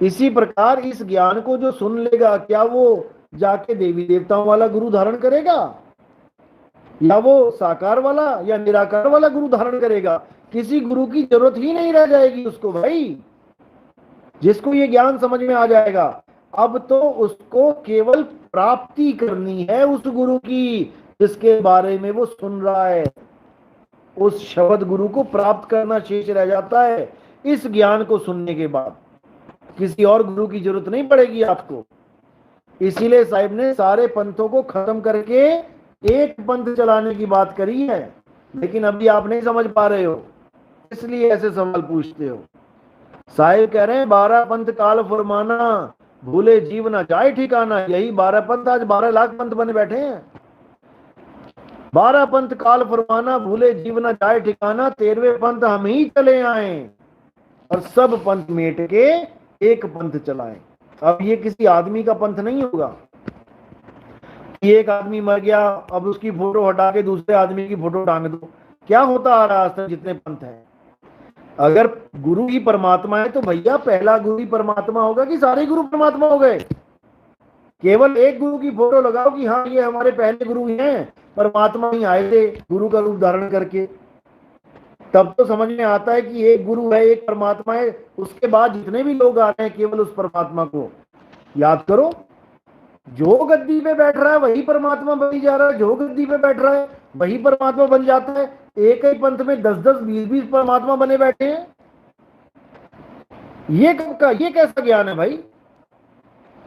इसी प्रकार इस ज्ञान को जो सुन लेगा, क्या वो जाके देवी देवताओं वाला गुरु धारण करेगा, या वो साकार वाला या निराकार वाला गुरु धारण करेगा? किसी गुरु की जरूरत ही नहीं रह जाएगी उसको भाई। जिसको ये ज्ञान समझ में आ जाएगा, अब तो उसको केवल प्राप्ति करनी है उस गुरु की जिसके बारे में वो सुन रहा है। उस शब्द गुरु को प्राप्त करना शेष रह जाता है। इस ज्ञान को सुनने के बाद किसी और गुरु की जरूरत नहीं पड़ेगी आपको। इसीलिए साहिब ने सारे पंथों को खत्म करके एक पंथ चलाने की बात करी है, लेकिन अभी आप नहीं समझ पा रहे हो, इसलिए ऐसे सवाल पूछते हो। साहिब कह रहे हैं 12 पंथ काल फरमाना, भूले जीव ना जाए ठिकाना। यही 12 पंथ, आज 12 लाख पंथ बने बैठे हैं। 12 पंथ काल फरमाना, भूले जीव ना जाए ठिकाना, 13वें पंथ हम ही चले आए और सब पंथ मेट के एक पंथ चलाएं। अब ये किसी आदमी का पंथ नहीं होगा। एक आदमी मर गया, अब उसकी फोटो हटा के दूसरे आदमी की फोटो टांग दो, क्या होता आ रहा है? जितने पंथ हैं, अगर गुरु ही परमात्मा है तो भैया पहला गुरु ही परमात्मा होगा कि सारे गुरु परमात्मा हो गए? केवल एक गुरु की फोटो लगाओ कि हाँ ये हमारे पहले गुरु ही हैं, परमात्मा ही आए थे गुरु का रूप धारण करके, तब तो समझ में आता है कि एक गुरु है, एक परमात्मा है। उसके बाद जितने भी लोग आ रहे हैं केवल उस परमात्मा को याद करो। जो गद्दी पे बैठ रहा है वही परमात्मा बनी जा रहा है, जो गद्दी पे बैठ रहा है वही परमात्मा बन जाता है। एक ही पंथ में 10-10 20-20 परमात्मा बने बैठे हैं। ये कब का, ये कैसा ज्ञान है भाई?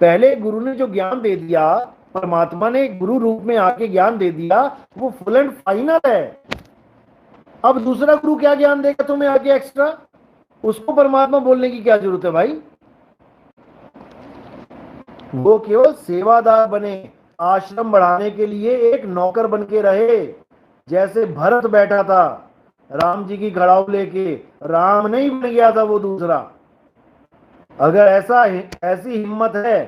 पहले गुरु ने जो ज्ञान दे दिया, परमात्मा ने गुरु रूप में आके ज्ञान दे दिया, वो फुल एंड फाइनल है। अब दूसरा गुरु क्या ज्ञान देगा तुम्हें आगे एक्स्ट्रा? उसको परमात्मा बोलने की क्या जरूरत है भाई? वो केवल सेवादार बने, आश्रम बढ़ाने के लिए एक नौकर बन के रहे। जैसे भरत बैठा था राम जी की घड़ाऊ लेके, राम नहीं बन गया था वो दूसरा। अगर ऐसी हिम्मत है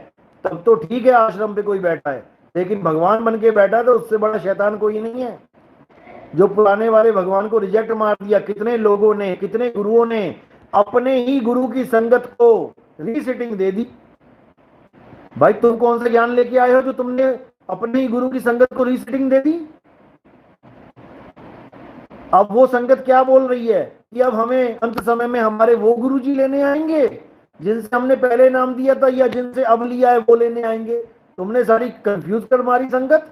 तब तो ठीक है आश्रम पे कोई बैठा है, लेकिन भगवान बन के बैठा तो उससे बड़ा शैतान कोई नहीं है। जो पुराने वाले भगवान को रिजेक्ट मार दिया, कितने लोगों ने, कितने गुरुओं ने अपने ही गुरु की संगत को रीसेटिंग दे दी। भाई तुम कौन सा ज्ञान लेके आए हो जो तुमने अपने ही गुरु की संगत को रीसेटिंग दे दी? अब वो संगत क्या बोल रही है कि अब हमें अंत समय में हमारे वो गुरु जी लेने आएंगे जिनसे हमने पहले नाम दिया था, या जिनसे अब लिया है वो लेने आएंगे? तुमने सारी कंफ्यूज कर मारी संगत।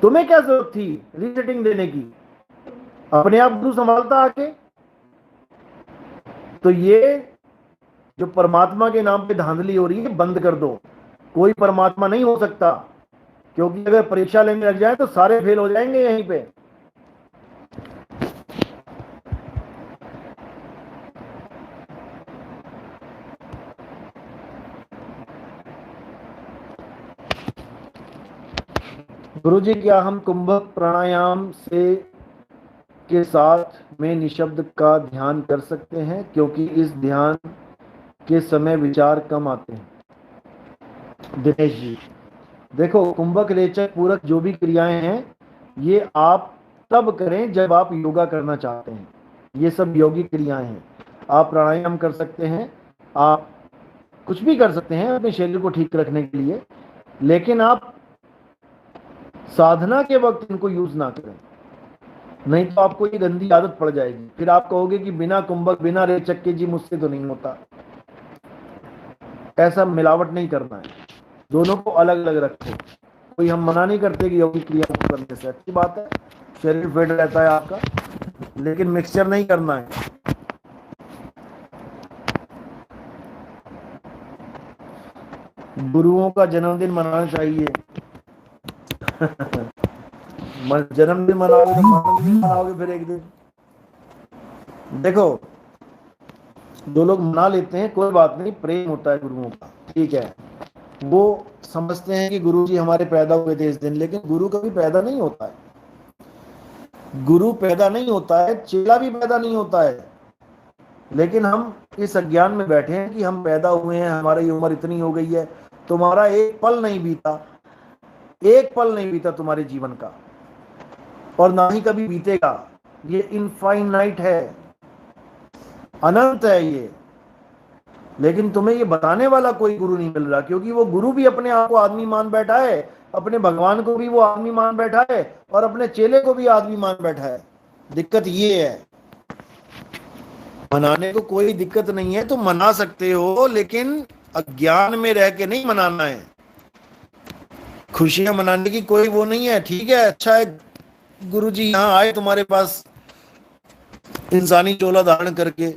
तुम्हें क्या जरूरत थी रीसेटिंग देने की? अपने आप गुरु संभालता आके। तो ये जो परमात्मा के नाम पे धांधली हो रही है बंद कर दो। कोई परमात्मा नहीं हो सकता, क्योंकि अगर परीक्षा लेने लग जाए तो सारे फेल हो जाएंगे यहीं पे। गुरुजी, क्या हम कुंभक प्राणायाम से के साथ में निशब्द का ध्यान कर सकते हैं, क्योंकि इस ध्यान के समय विचार कम आते हैं? दिनेश जी, देखो, कुंभक रेचक पूरक जो भी क्रियाएं हैं ये आप तब करें जब आप योगा करना चाहते हैं। ये सब योगिक क्रियाएं हैं। आप प्राणायाम कर सकते हैं, आप कुछ भी कर सकते हैं अपने शरीर को ठीक रखने के लिए, लेकिन आप साधना के वक्त इनको यूज ना करें, नहीं तो आपको ये गंदी आदत पड़ जाएगी। फिर आप कहोगे कि बिना कुंभक बिना रेचक के जी मुझसे तो नहीं होता। ऐसा मिलावट नहीं करना है, दोनों को अलग अलग रखो। कोई हम मना नहीं करते कि योगिक क्रिया को करने से, अच्छी बात है, शरीर फिट रहता है आपका, लेकिन मिक्सचर नहीं करना है। गुरुओं का जन्मदिन मनाना चाहिए। जन्मदिन मनाओगे तो मनाओगे फिर एक दिन। देखो, दो लोग मना लेते हैं, कोई बात नहीं, प्रेम होता है गुरुओं का, ठीक है। वो समझते हैं कि गुरु जी हमारे पैदा हुए थे इस दिन, लेकिन गुरु कभी पैदा नहीं होता है। गुरु पैदा नहीं होता है, चेला भी पैदा नहीं होता है। लेकिन हम इस अज्ञान में बैठे हैं कि हम पैदा हुए हैं, हमारी उम्र इतनी हो गई है। तुम्हारा एक पल नहीं बीता, एक पल नहीं बीता तुम्हारे जीवन का, और ना ही कभी बीतेगा। ये इनफाइनाइट है, अनंत है ये। लेकिन तुम्हें ये बताने वाला कोई गुरु नहीं मिल रहा, क्योंकि वो गुरु भी अपने आप को आदमी मान बैठा है, अपने भगवान को भी वो आदमी मान बैठा है, और अपने चेले को भी आदमी मान बैठा है। दिक्कत ये है। मनाने को कोई दिक्कत नहीं है, तुम मना सकते हो, लेकिन अज्ञान में रह के नहीं मनाना है। खुशियां मनाने की कोई वो नहीं है, ठीक है, अच्छा है गुरु जी यहाँ आए तुम्हारे पास इंसानी चोला धारण करके,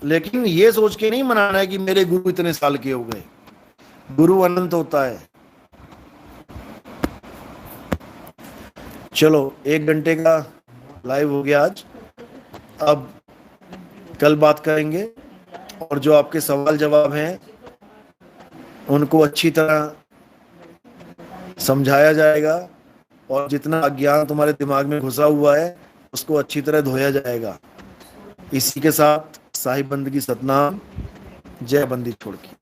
लेकिन ये सोच के नहीं मनाना है कि मेरे गुरु इतने साल के हो गए। गुरु अनंत होता है। चलो, 1 घंटे का लाइव हो गया आज, अब कल बात करेंगे, और जो आपके सवाल जवाब हैं उनको अच्छी तरह समझाया जाएगा, और जितना अज्ञान तुम्हारे दिमाग में घुसा हुआ है उसको अच्छी तरह धोया जाएगा। इसी के साथ साहिब बंदगी सतनाम, जय बंदी छोड़ की।